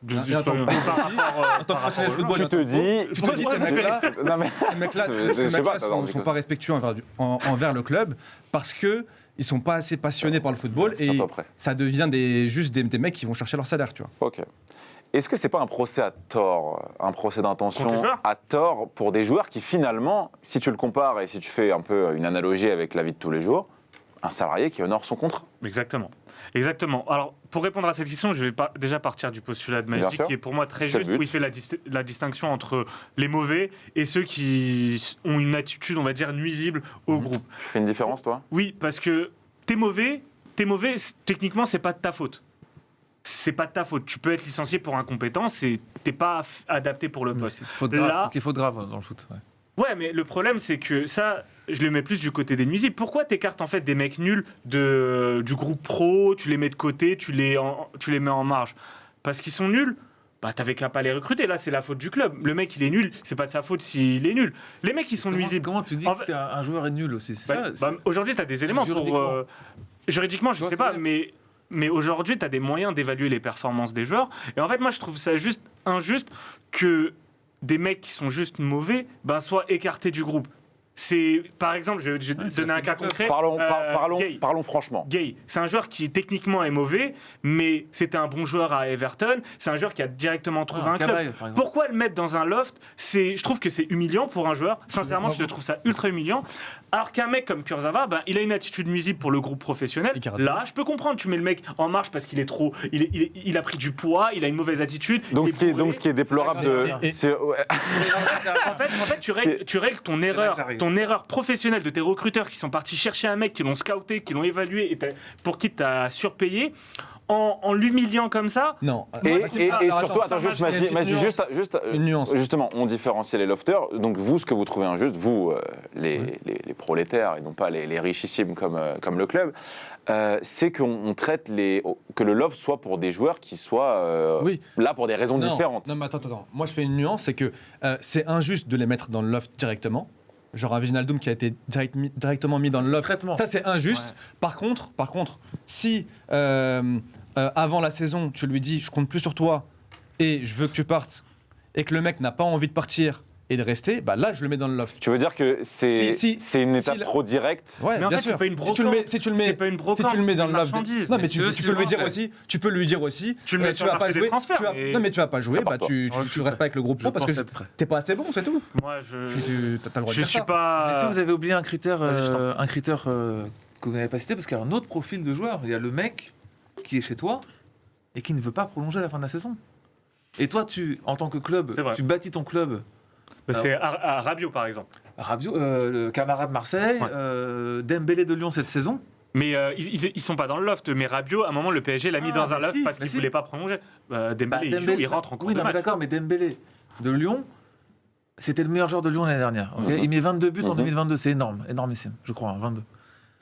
D: Et en tant que pauvre aussi, en tant que passionné de football,
A: Tu te dis.
D: tu te dis ces mecs-là,
A: Non, mais-
D: ces mecs-là,
A: Je
D: ces
A: sais pas,
D: mecs-là
A: alors,
D: sont pas respectueux envers le club parce que ils sont pas assez passionnés par le football
A: C'est à
D: et
A: peu près.
D: ça devient juste des mecs qui vont chercher leur salaire, tu vois.
A: Ok. Est-ce que c'est pas un procès à tort, un procès
E: Contre les
A: d'intention
E: joueurs
A: à tort pour des joueurs qui finalement, si tu le compares et si tu fais un peu une analogie avec la vie de tous les jours, un salarié qui honore son contrat?
E: Exactement. Alors, pour répondre à cette question, je vais déjà partir du postulat de
A: Bien
E: Magic,
A: sûr.
E: qui est pour moi très
A: C'est le
E: juste,
A: but.
E: où il fait la distinction entre les mauvais et ceux qui ont une attitude, on va dire, nuisible au groupe.
A: Tu fais une différence, toi?
E: Oui, parce que t'es mauvais, techniquement, c'est pas de ta faute. C'est pas de ta faute. Tu peux être licencié pour incompétence et t'es pas adapté pour le poste.
F: Faute
E: Là-
F: grave. Ok, faute grave dans le foot. Ouais.
E: Ouais, mais le problème, c'est que ça, je le mets plus du côté des nuisibles. Pourquoi t'écartes en fait des mecs nuls du groupe pro, tu les mets de côté, tu les mets en marge? Parce qu'ils sont nuls. Bah, t'avais qu'à pas les recruter. Là, c'est la faute du club. Le mec, il est nul. C'est pas de sa faute s'il est nul. Les mecs, ils sont nuisibles.
F: Comment tu dis
E: En
F: qu'un joueur est nul aussi? C'est
E: Bah,
F: ça,
E: aujourd'hui, tu as des éléments pour.
F: Juridiquement.
E: Juridiquement, je
F: Tu vois
E: sais
F: ce que
E: pas,
F: je veux
E: mais aujourd'hui, tu as des moyens d'évaluer les performances des joueurs. Et en fait, moi, je trouve ça juste injuste que des mecs qui sont juste mauvais soient écartés du groupe. C'est, par exemple, je vais
F: Ouais, c'est
E: donner un
F: la
E: cas
F: faute du
E: concret.
A: Parlons franchement.
E: Gay, c'est un joueur qui techniquement est mauvais, mais c'était un bon joueur à Everton. C'est un joueur qui a directement trouvé un club.
F: Cabaye, par exemple.
E: Pourquoi le mettre dans un loft? Je trouve que c'est humiliant pour un joueur. Sincèrement, je trouve ça ultra humiliant. Alors qu'un mec comme Kurzawa, il a une attitude nuisible pour le groupe professionnel.
D: Icardi.
E: Là, je peux comprendre. Tu mets le mec en marche parce qu'il est trop. Il a pris du poids, il a une mauvaise attitude.
A: Donc,
E: il est bourré.
A: ce qui est déplorable de.
D: Et-
E: En fait, tu règles ton erreur professionnelle de tes recruteurs qui sont partis chercher un mec, qui l'ont scouté, qui l'ont évalué et pour qui tu as surpayé, en l'humiliant comme ça.
D: Non.
A: Et,
D: Moi, c'est
A: et-
D: ça.
A: et
D: Alors,
A: surtout,
D: attends,
A: attends, juste,
D: il y a une
A: Magie,
D: petite
A: juste,
D: Une nuance.
A: justement, on différencie les lofters. Donc, vous, ce que vous trouvez injuste, vous, les prolétaires et non pas les richissimes comme le club, c'est qu'on traite que le loft soit pour des joueurs qui soient
D: Oui.
A: là pour des raisons
D: Non,
A: différentes.
D: Non, mais attends. Moi, je fais une nuance, c'est que c'est injuste de les mettre dans le loft directement. Genre un Wijnaldum qui a été directement mis dans le
F: c'est
D: loft.
F: traitement.
D: Ça, c'est injuste.
F: Ouais.
D: Par contre, si avant la saison, tu lui dis, je compte plus sur toi et je veux que tu partes, et que le mec n'a pas envie de partir et de rester, là, je le mets dans le loft.
A: Tu veux dire que c'est une étape
D: si-
A: trop directe?
D: Ouais,
E: Mais en
D: bien
E: fait,
D: sûr.
E: c'est pas une
D: Si tu le mets,
E: brocante. C'est pas une brocante,
D: si tu le mets
E: c'est
D: dans
E: une
D: le loft,
E: marchandise.
D: non mais
F: Messieurs,
D: tu peux lui dire
F: c'est
D: aussi, tu peux lui dire aussi,
E: Tu le mets sur le
D: vas pas
E: marché des
D: jouer,
E: transferts,
D: tu vas-
E: mais-
D: non mais tu vas pas jouer,
A: Prépare-toi.
D: tu restes pas avec le groupe pro
F: Je
D: parce que
F: pense être prêt.
D: t'es pas assez bon, c'est tout.
E: Moi,
D: Tu as le droit de
E: je
D: dire
E: suis
D: ça.
E: pas.
F: Mais si vous avez oublié un critère,
E: Vas-y, je t'en
F: que vous n'avez pas cité, parce qu'il y a un autre profil de joueur. Il y a le mec qui est chez toi et qui ne veut pas prolonger à la fin de la saison. Et toi, en tant que club, tu bâtis ton club.
E: C'est à Rabiot, par exemple.
F: Rabiot, le camarade Marseille, Dembélé de Lyon cette saison.
E: Mais ils sont pas dans le loft. Mais Rabiot, à un moment, le PSG l'a mis dans un loft parce qu'il voulait pas prolonger. Dembélé, il rentre en cours de match.
F: D'accord, mais Dembélé de Lyon, c'était le meilleur joueur de Lyon l'année dernière. Il met 22 buts en 2022, c'est énorme, énormissime, je crois, 22.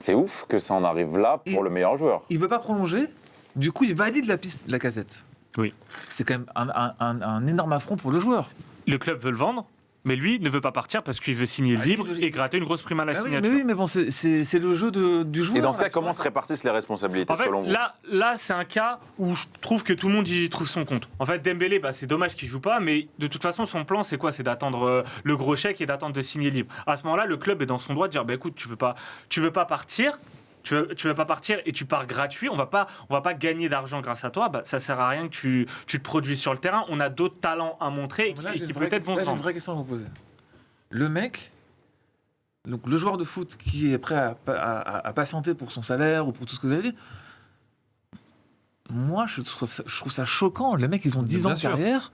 A: C'est ouf que ça en arrive là pour le meilleur joueur.
F: Il veut pas prolonger, du coup il valide la piste de la Casette.
E: Oui.
F: C'est quand même un énorme affront pour le joueur.
E: Le club veut le vendre. Mais lui ne veut pas partir parce qu'il veut signer libre et gratter une grosse prime à la signature.
F: Mais bon, c'est le jeu du joueur.
A: Et dans ce cas, comment se répartissent les responsabilités selon vous ?
E: Là, c'est un cas où je trouve que tout le monde y trouve son compte. En fait, Dembélé, c'est dommage qu'il joue pas, mais de toute façon, son plan, c'est quoi ? C'est d'attendre le gros chèque et d'attendre de signer libre. À ce moment-là, le club est dans son droit de dire, écoute, tu veux pas partir. Tu veux pas partir et tu pars gratuit, on va pas gagner d'argent grâce à toi, ça sert à rien que tu te produises sur le terrain. On a d'autres talents à montrer et qui peut-être vont se
F: J'ai une
E: vendre.
F: vraie question à vous poser. Le mec, donc le joueur de foot qui est prêt à patienter pour son salaire ou pour tout ce que vous avez dit, moi je trouve ça choquant. Les mecs, ils ont 10 ans de carrière.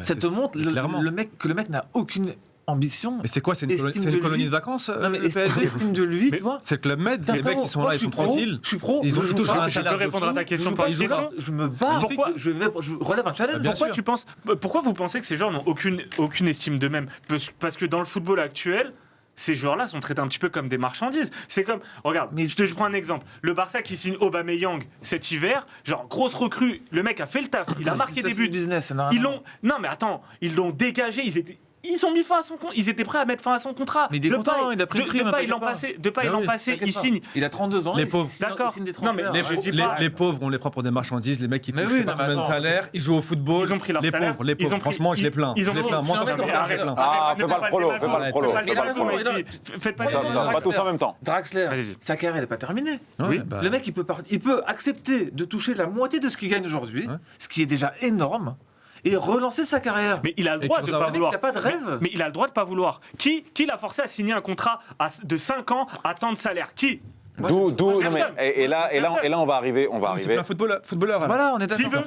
F: Ça te montre que le mec n'a aucune ambition.
D: Mais c'est quoi ? C'est une colonie de vacances
F: Estime de lui, tu vois.
D: C'est le Club Med. Les mecs, ils sont là, ils sont tranquilles.
F: Je suis pro.
D: Ils touchent un salaire.
E: Je peux répondre à ta question par question.
F: Je me bats. Je relève un challenge.
E: Pourquoi vous pensez que ces joueurs n'ont aucune estime d'eux-mêmes ? Parce que dans le football actuel, ces joueurs-là sont traités un petit peu comme des marchandises. C'est comme, regarde, je prends un exemple. Le Barça qui signe Aubameyang cet hiver, genre grosse recrue, le mec a fait le taf, il a marqué des buts. Non mais attends, ils l'ont dégagé, ils ont mis fin à son contrat. Ils étaient prêts à mettre fin à son contrat.
F: Mais il est content, il a pris le prix.
E: Depay, l'an passé, il signe.
F: Il a 32 ans.
D: Les pauvres.
E: D'accord.
D: Les pauvres, on les prend pour des marchandises. Les mecs qui touchent pas combien de salaire, ils jouent au football.
E: Ils ont pris leur
D: les
E: salaire.
D: pauvres. Franchement, je les plains. Moi, quand je regarde, je les plains.
A: Ah, fais pas le prolo.
E: Faites pas
A: pas tous en même temps.
F: Draxler, sa carrière n'est pas terminée. Le mec, il peut accepter de toucher la moitié de ce qu'il gagne aujourd'hui, ce qui est déjà énorme. Et relancer sa carrière.
E: Mais il a le droit de ne pas vouloir.
F: Il n'a pas de rêve.
E: Mais il a le droit de ne pas vouloir. Qui l'a forcé à signer un contrat de 5 ans à tant de salaire ? Qui ?
A: Et là, on va arriver.
D: C'est un footballeur.
F: Voilà, on est d'accord.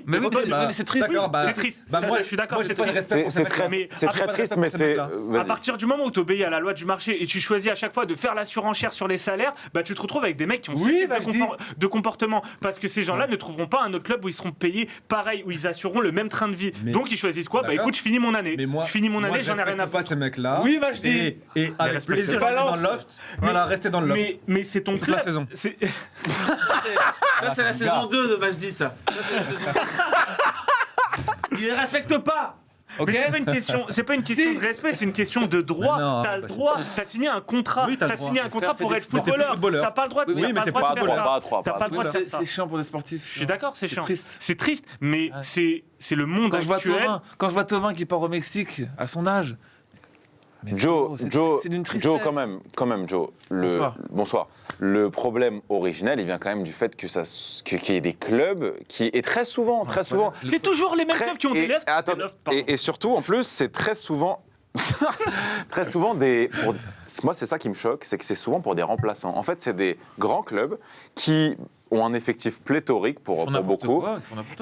E: Mais
F: c'est triste.
E: C'est triste. Moi, je suis d'accord. C'est
A: très triste, mais c'est.
E: À partir du moment où tu obéis à la loi du marché et tu choisis à chaque fois de faire la surenchère sur les salaires, tu te retrouves avec des mecs qui ont ce type de comportement. Parce que ces gens-là ne trouveront pas un autre club où ils seront payés pareil, où ils assureront le même train de vie. Donc ils choisissent quoi ? Écoute, je finis mon année. Je finis mon année, j'en ai rien à foutre.
D: Ces mecs-là.
F: Oui, Majdi.
D: Et avec plaisir, dans le loft. Voilà, restez dans le loft.
E: Mais c'est ton club.
D: La saison.
F: Ça, c'est la saison 2 de Majdi, ça. Il ne respecte pas.
E: Okay. Mais c'est pas une question de respect, c'est une question de droit. T'as le droit, t'as signé un contrat, pour être footballeur. T'as pas le droit de faire ça. T'as pas le droit de faire ça.
F: C'est chiant pour des sportifs.
E: Je suis d'accord, c'est chiant. C'est triste, mais c'est le monde actuel.
F: Quand je vois Thauvin qui part au Mexique à son âge.
A: Joe, quand même, Joe. Bonsoir. Le problème originel, il vient quand même du fait qu'il y ait des clubs qui, et très souvent.
E: C'est toujours les mêmes clubs qui ont des lofts.
A: Et surtout, en plus, c'est très souvent moi, c'est ça qui me choque, c'est que c'est souvent pour des remplaçants. En fait, c'est des grands clubs qui ont un effectif pléthorique pour beaucoup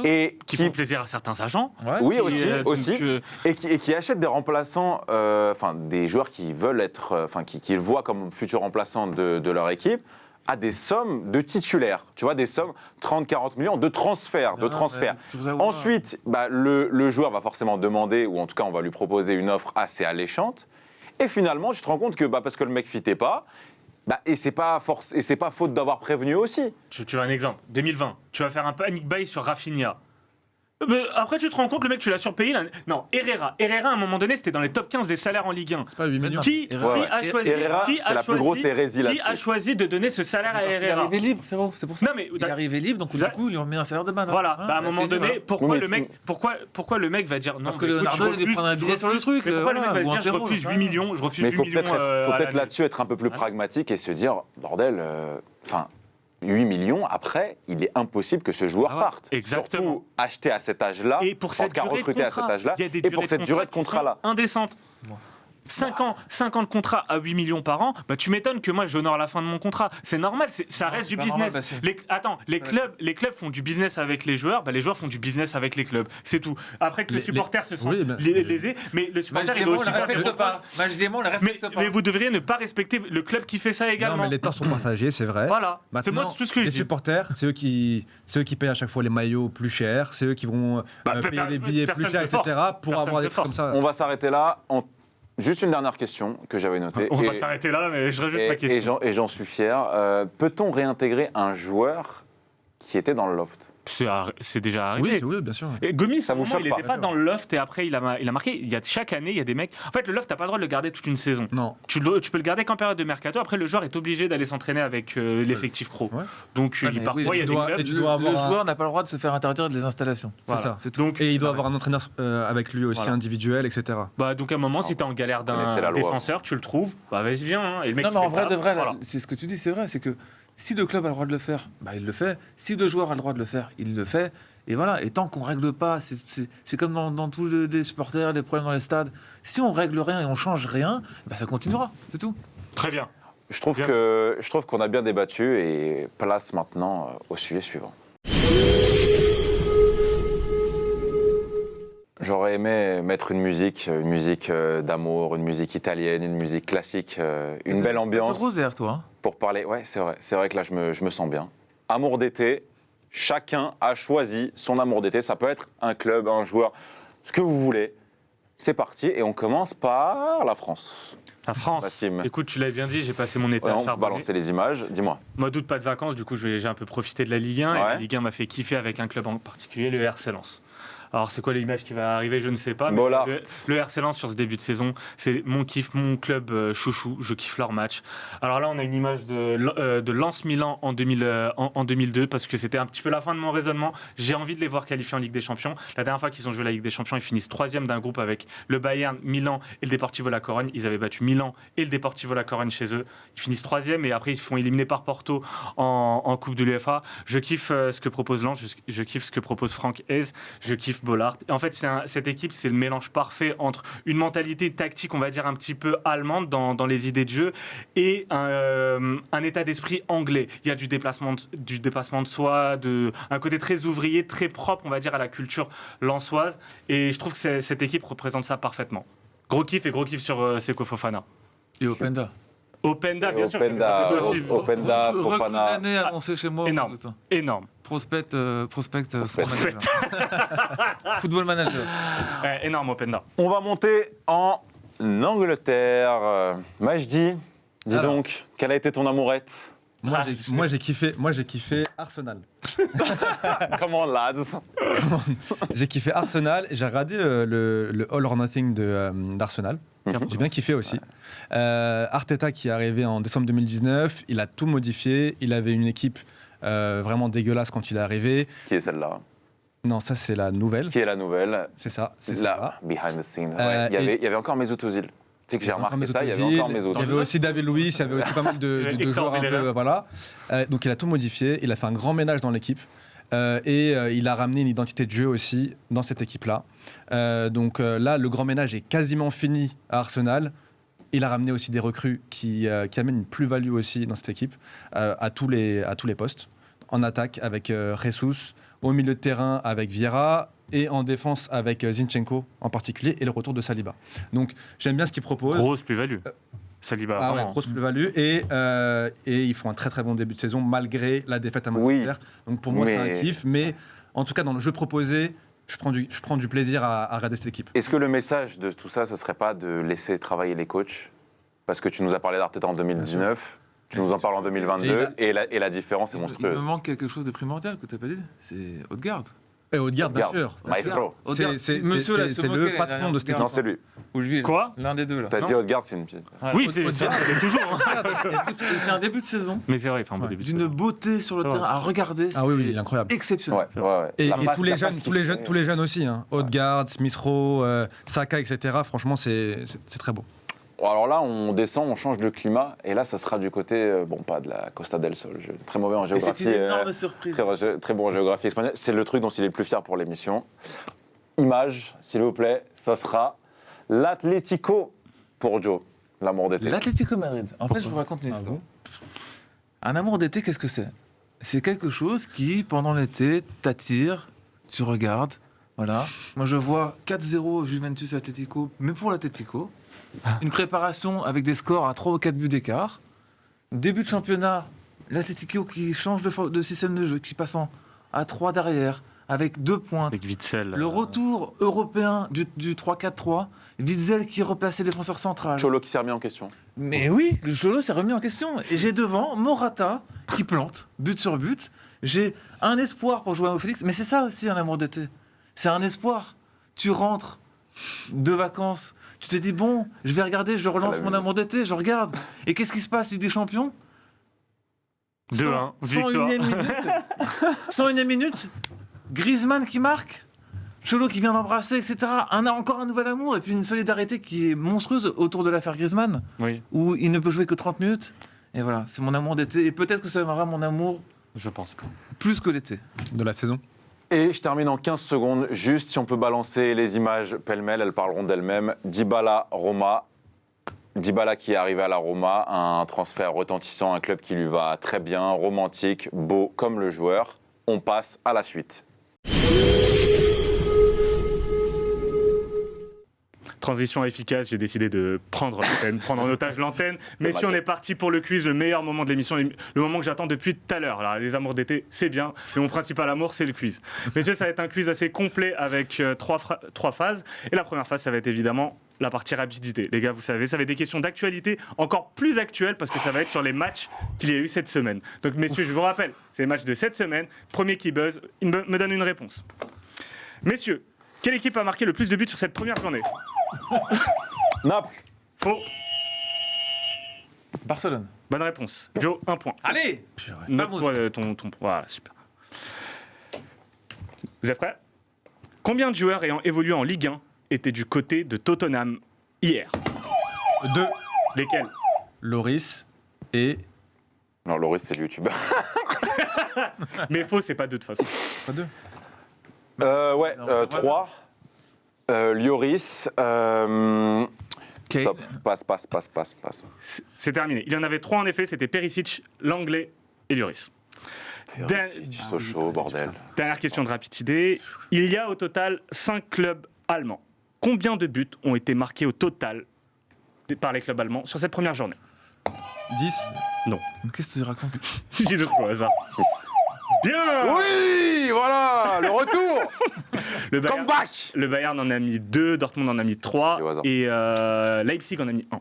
E: et qui font plaisir à certains agents.
A: Oui, aussi. Et qui achètent des remplaçants, des joueurs qui veulent être, qui voient comme futurs remplaçants de leur équipe, à des sommes de titulaires, tu vois, des sommes 30-40 millions de transferts. Ensuite, le joueur va forcément demander, ou en tout cas on va lui proposer une offre assez alléchante, et finalement tu te rends compte que parce que le mec fitait pas, et c'est pas faute d'avoir prévenu aussi.
E: Tu as un exemple, 2020, tu vas faire un panic buy sur Rafinha. Mais après, tu te rends compte, le mec, tu l'as surpayé. Non, Herrera, à un moment donné, c'était dans les top 15 des salaires en Ligue 1.
D: C'est pas 8 millions.
E: Qui a choisi de donner ce salaire à Herrera ?
F: Il est arrivé libre, frérot, c'est pour ça. Il est arrivé libre, donc du coup, ils lui ont mis un salaire de malade.
E: Voilà, à un moment donné, pourquoi le mec va dire non ?
F: Parce que Leonardo lui prend un billet sur le truc.
E: Pourquoi le mec va dire je refuse 8 millions ?
A: Mais il faut peut-être là-dessus être un peu plus pragmatique et se dire, bordel, 8 millions, après, il est impossible que ce joueur parte.
E: Exactement.
A: Surtout acheté à cet âge-là,
E: et pour cette durée
A: recruté à cet âge-là,
E: et pour cette durée de contrat-là. Indécente. 5 ans de contrat à 8 millions par an, bah tu m'étonnes que moi j'honore la fin de mon contrat. C'est normal, ça reste du business.
F: Normal,
E: Les clubs font du business avec les joueurs, bah les joueurs font du business avec les clubs. C'est tout. Après que les supporters se sentent lésés, mais le supporter il doit aussi faire des reproches. Mais vous devriez ne pas respecter le club qui fait ça également.
D: Non, mais les torts sont partagés, c'est vrai.
E: Voilà. C'est moi tout ce que je
D: les
E: dis.
D: supporters, c'est eux qui payent à chaque fois les maillots plus chers, c'est eux qui vont payer des billets plus chers, etc. pour avoir des trucs comme ça.
A: On va s'arrêter là. Juste une dernière question que j'avais notée.
E: On va s'arrêter là, mais je rajoute ma question.
A: Et j'en suis fier. Peut-on réintégrer un joueur qui était dans le loft ?
E: C'est déjà arrivé.
D: Oui, bien sûr.
E: Et Gomis,
A: Ça vous choque
E: il
A: pas,
E: n'était pas dans le loft et après il a marqué. Chaque année, il y a des mecs. En fait, le loft, t'as pas le droit de le garder toute une saison.
D: Non.
E: Tu peux le garder qu'en période de mercato. Après, le joueur est obligé d'aller s'entraîner avec l'effectif pro.
D: Ouais.
E: Donc, il part. Il y a des clubs.
F: Le joueur n'a pas le droit de se faire interdire des installations.
D: C'est ça. C'est tout. Donc, et il doit avoir un entraîneur avec lui aussi individuel, etc.
E: Donc à un moment, si t'es en galère d'un défenseur, tu le trouves. Vas-y, viens. Hein. Et le mec,
F: non, mais en vrai de vrai, c'est ce que tu dis, c'est vrai. C'est que si le club a le droit de le faire, il le fait. Si le joueur a le droit de le faire, il le fait. Et voilà, et tant qu'on règle pas, c'est comme dans tous les supporters, les problèmes dans les stades. Si on règle rien et on change rien, ça continuera, c'est tout.
E: Très bien.
A: Je trouve qu'on a bien débattu et place maintenant au sujet suivant. J'aurais aimé mettre une musique d'amour, une musique italienne, une musique classique, une belle ambiance.
F: Rosaire, toi.
A: Pour parler, ouais, c'est vrai que là je me sens bien. Amour d'été. Chacun a choisi son amour d'été. Ça peut être un club, un joueur, ce que vous voulez. C'est parti et on commence par la France.
E: La France.
A: Maxime.
E: Écoute, tu l'avais bien dit, j'ai passé mon été à
A: on
E: charbonner.
A: balancer les images. Dis-moi.
E: Mois d'août, pas de vacances. Du coup, j'ai un peu profité de la Ligue 1. Et la Ligue 1 m'a fait kiffer avec un club en particulier, le RC Lens. Alors, c'est quoi l'image qui va arriver? Je ne sais pas. Mais le RC Lens sur ce début de saison, c'est mon kiff, mon club chouchou. Je kiffe leur match. Alors là, on a une image de Lens Milan en 2002 parce que c'était un petit peu la fin de mon raisonnement. J'ai envie de les voir qualifier en Ligue des Champions. La dernière fois qu'ils ont joué la Ligue des Champions, ils finissent 3e d'un groupe avec le Bayern, Milan et le Deportivo La Corogne. Ils avaient battu Milan et le Deportivo La Corogne chez eux. Ils finissent 3e et après ils se font éliminer par Porto en Coupe de l'UEFA. Je kiffe ce que propose Lens. Je kiffe ce que propose Franck Hez. Je kiffe Bollard. En fait, cette équipe, c'est le mélange parfait entre une mentalité tactique, on va dire un petit peu allemande dans les idées de jeu, et un état d'esprit anglais. Il y a du déplacement de soi, un côté très ouvrier, très propre, on va dire, à la culture lensoise. Et je trouve que cette équipe représente ça parfaitement. Gros kiff sur Seko Fofana.
F: Et Openda.
E: Openda, bien sûr.
A: Openda, Fofana.
F: L'année annoncée chez moi.
E: Énorme.
F: Prospect. Football manager.
E: Énorme Openda.
A: On va monter en Angleterre. Majdi, dis donc, quelle a été ton amourette?
D: Moi j'ai kiffé Arsenal.
A: Comment lads?
D: J'ai kiffé Arsenal et j'ai regardé le All or Nothing d'Arsenal. J'ai bien kiffé aussi. Arteta qui est arrivé en décembre 2019, il a tout modifié. Il avait une équipe vraiment dégueulasse quand il est arrivé.
A: Qui est celle-là?
D: Non, ça c'est la nouvelle.
A: Qui est la nouvelle?
D: C'est ça. C'est
A: là, behind the scenes. Il y avait encore Mesut Özil. Tu sais que j'ai remarqué ça, il y avait encore Mesut.
D: Il y avait aussi David Luiz, il y avait aussi pas mal de joueurs un peu, voilà. Donc il a tout modifié, il a fait un grand ménage dans l'équipe. Et il a ramené une identité de jeu aussi dans cette équipe-là. Donc là, le grand ménage est quasiment fini à Arsenal. Il a ramené aussi des recrues qui amènent une plus-value aussi dans cette équipe à tous les postes. En attaque avec Jesus, au milieu de terrain avec Vieira et en défense avec Zinchenko en particulier et le retour de Saliba. Donc j'aime bien ce qu'il propose.
E: Grosse plus-value. Saliba,
D: grosse plus-value et ils font un très très bon début de saison malgré la défaite à Manchester. Donc pour moi c'est un kiff, mais en tout cas dans le jeu proposé, je prends du plaisir à regarder cette équipe.
A: Est-ce que le message de tout ça, ce serait pas de laisser travailler les coachs? Parce que tu nous as parlé d'Arteta en 2019, tu nous en parles en 2022 et la différence est monstrueuse.
F: Il me manque quelque chose de primordial que tu n'as pas dit, c'est Odegaard.
D: Et Odegaard, bien sûr.
A: Maestro.
D: C'est le patron de cette équipe.
A: Non, c'est lui.
F: Ou lui.
E: Quoi?
F: L'un des deux là.
A: T'as dit Odegaard, c'est une pièce.
E: Oui, c'est toujours.
F: Il fait un début de saison.
E: Mais c'est vrai, il fait un beau début de saison.
F: D'une beauté sur le terrain à regarder.
D: Ah oui, il est incroyable.
F: Exceptionnel.
A: Ouais.
D: Et tous les jeunes aussi. Odegaard, Smith Rowe, Saka, etc. Franchement, c'est très beau.
A: Alors là, on descend, on change de climat, et là, ça sera du côté, pas de la Costa del Sol. Très mauvais en géographie.
F: C'est une énorme surprise.
A: Très bon en géographie espagnole. C'est le truc dont il est le plus fier pour l'émission. Image, s'il vous plaît, ça sera l'Atlético pour Joe, l'amour d'été.
F: L'Atlético Madrid. En fait, je vous raconte une histoire. Un amour d'été, qu'est-ce que c'est? C'est quelque chose qui, pendant l'été, t'attire, tu regardes. Voilà. Moi, je vois 4-0 Juventus Atlético, mais pour l'Atlético. Une préparation avec des scores à 3 ou 4 buts d'écart. Début de championnat, l'Atlético qui change de système de jeu, qui passe à 3 derrière, avec 2 points.
E: Avec Witzel.
F: Le retour européen du 3-4-3. Witzel qui replaçait défenseur central.
A: Cholo qui s'est remis en question.
F: Mais oui, le Cholo s'est remis en question. Et j'ai devant Morata qui plante, but sur but. J'ai un espoir pour jouer au Félix. Mais c'est ça aussi un amour d'été. C'est un espoir. Tu rentres de vacances, tu te dis bon, je vais regarder, je relance mon amour d'été, je regarde. Et qu'est-ce qui se passe, Ligue des Champions
E: 2-1, victoire.
F: 101e minute, Griezmann qui marque, Cholo qui vient d'embrasser, etc. Encore un nouvel amour et puis une solidarité qui est monstrueuse autour de l'affaire Griezmann,
E: Oui,
F: où il ne peut jouer que 30 minutes. Et voilà, c'est mon amour d'été. Et peut-être que ça deviendra mon amour
E: je pense pas.
F: plus que l'été.
D: De la saison.
A: Et je termine en 15 secondes, juste si on peut balancer les images pêle-mêle, elles parleront d'elles-mêmes. Dybala, Roma. Dybala qui est arrivé à la Roma, un transfert retentissant, un club qui lui va très bien, romantique, beau comme le joueur. On passe à la suite.
E: Transition efficace, j'ai décidé de prendre en otage l'antenne. Messieurs, on est parti pour le quiz, le meilleur moment de l'émission, le moment que j'attends depuis tout à l'heure. Alors, les amours d'été, c'est bien, mais mon principal amour, c'est le quiz. Messieurs, ça va être un quiz assez complet avec trois phases. Et la première phase, ça va être évidemment la partie rapidité. Les gars, vous savez, ça va être des questions d'actualité encore plus actuelles parce que ça va être sur les matchs qu'il y a eu cette semaine. Donc, messieurs, je vous rappelle, c'est les matchs de cette semaine. Premier qui buzz, il me donne une réponse. Messieurs, quelle équipe a marqué le plus de buts sur cette première journée?
A: Naples.
E: Faux.
F: Barcelone.
E: Bonne réponse. Joe, 1 point.
F: Allez.
E: Note
F: Vamos.
E: toi ton. Voilà, super. Vous êtes prêts? Combien de joueurs ayant évolué en Ligue 1 étaient du côté de Tottenham hier?
D: 2.
E: Lesquels?
D: Loris et...
A: Non, Loris, c'est le youtubeur.
E: Mais faux, c'est pas 2 de toute façon.
D: Pas 2.
A: Ouais, 3. Lloris.
F: Kane.
A: Stop. Passe.
E: C'est terminé. Il y en avait 3 en effet, c'était Perisic, Langlais et Lloris.
A: Sochaux, bordel.
E: Dernière question de rapidité. Il y a au total 5 clubs allemands. Combien de buts ont été marqués au total par les clubs allemands sur cette première journée?
D: 10.
E: Non.
F: Qu'est-ce que tu racontes?
E: J'ai d'autres au hasard.
A: 6.
E: Bien.
A: Oui, voilà, le retour.
E: Le Bayern,
A: Comeback.
E: le Bayern en a mis 2, Dortmund en a mis 3
A: Au hasard.
E: et Leipzig en a mis 1.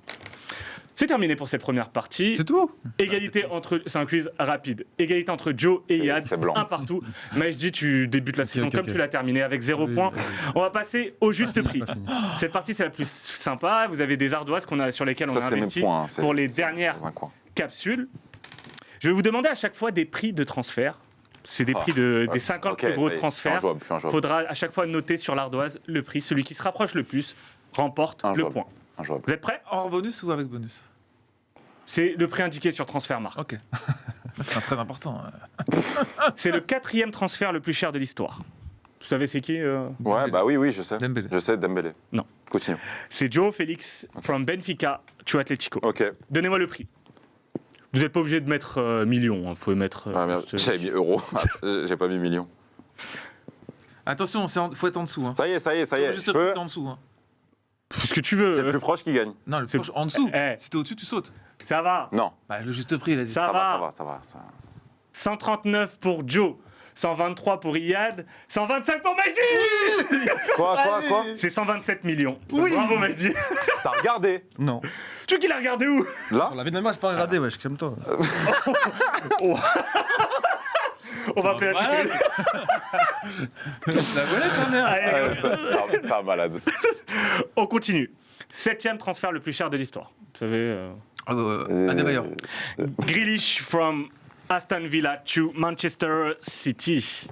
E: C'est terminé pour cette première partie.
D: C'est tout.
E: Égalité entre... C'est un quiz rapide. Égalité entre Joe et Yad.
A: c'est blanc.
E: 1 partout. Majdi, tu débutes la saison
D: ok,
E: comme
D: ok.
E: tu l'as terminé avec 0
D: Oui,
E: points.
D: oui.
E: On va passer au juste prix.
D: pas fini.
E: Cette partie, c'est la plus sympa. Vous avez des ardoises sur lesquelles on
A: Ça,
E: a
A: c'est mes
E: investi
A: points. hein,
E: pour les
A: c'est
E: dernières
A: dans un coin.
E: capsules. Je vais vous demander à chaque fois des prix de transfert. C'est des prix des 50
A: Ok,
E: plus gros
A: ça y est,
E: transferts.
A: Je suis injouable.
E: Il faudra à chaque fois noter sur l'ardoise le prix. Celui qui se rapproche le plus remporte le
A: Injouable.
E: point.
A: Injouable.
E: Vous êtes prêts?
F: Hors bonus ou avec bonus?
E: C'est le prix indiqué sur Transfermarkt.
F: Ok. C'est très important.
E: C'est le 4e transfert le plus cher de l'histoire. Vous savez c'est qui
A: Ouais, bah oui, je sais.
F: Dembélé.
A: Je sais, Dembélé.
E: Non.
A: Continue.
E: C'est Joe Félix from Benfica to Atletico.
A: Ok.
E: Donnez-moi le prix. Vous n'êtes pas obligé de mettre millions. Vous pouvez mettre.
A: Ah, merde,
E: juste,
A: j'avais mis euros. J'ai pas mis millions.
F: Attention, faut être en dessous. Hein.
A: Ça y est.
F: Juste
A: Je peux.
F: en dessous. Hein.
E: ce que tu veux.
A: C'est le plus proche qui gagne.
F: Non, le
E: C'est-
F: proche, en dessous.
E: Eh.
F: Si t'es au-dessus, tu sautes.
E: Ça va.
A: Non.
F: Bah, le juste prix, il a dit.
E: Ça va.
A: Ça va.
E: 139 pour Joe. 123 pour Iyad. 125 pour Majdi.
A: Quoi
E: C'est 127 millions. Bravo Majdi.
A: T'as regardé?
D: Non.
E: Tu qu'il a regardé où?
A: Là?
D: La vie de ma mère, j'ai pas regardé, wesh, comme toi.
E: On va appeler la sécurité.
F: Laisse la volée, ta mère.
E: Allez,
A: C'est un malade.
E: on continue. 7e transfert le plus cher de l'histoire. Vous savez,
F: Adebayor.
E: Grealish from Aston Villa to Manchester City.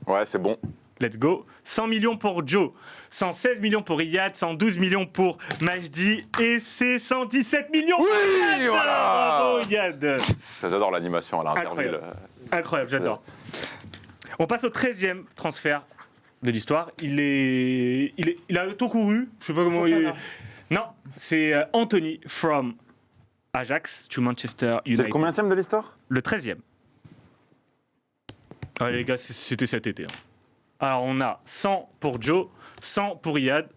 A: Ouais, c'est bon.
E: Let's go. 100 millions pour Joe, 116 millions pour Iyad, 112 millions pour Majdi et c'est 117 millions pour Iyad.
A: voilà.
E: Bravo Iyad.
A: J'adore l'animation à l'interville.
E: Incroyable, j'adore. On passe au 13e transfert de l'histoire. Il a auto-couru. Je sais pas comment il est. Non, c'est Anthony from Ajax to Manchester United.
A: C'est le combienième de l'histoire?
E: Le 13e. Allez les gars, c'était cet été. Hein. Alors on a 100 pour Joe, 100 pour Iyad.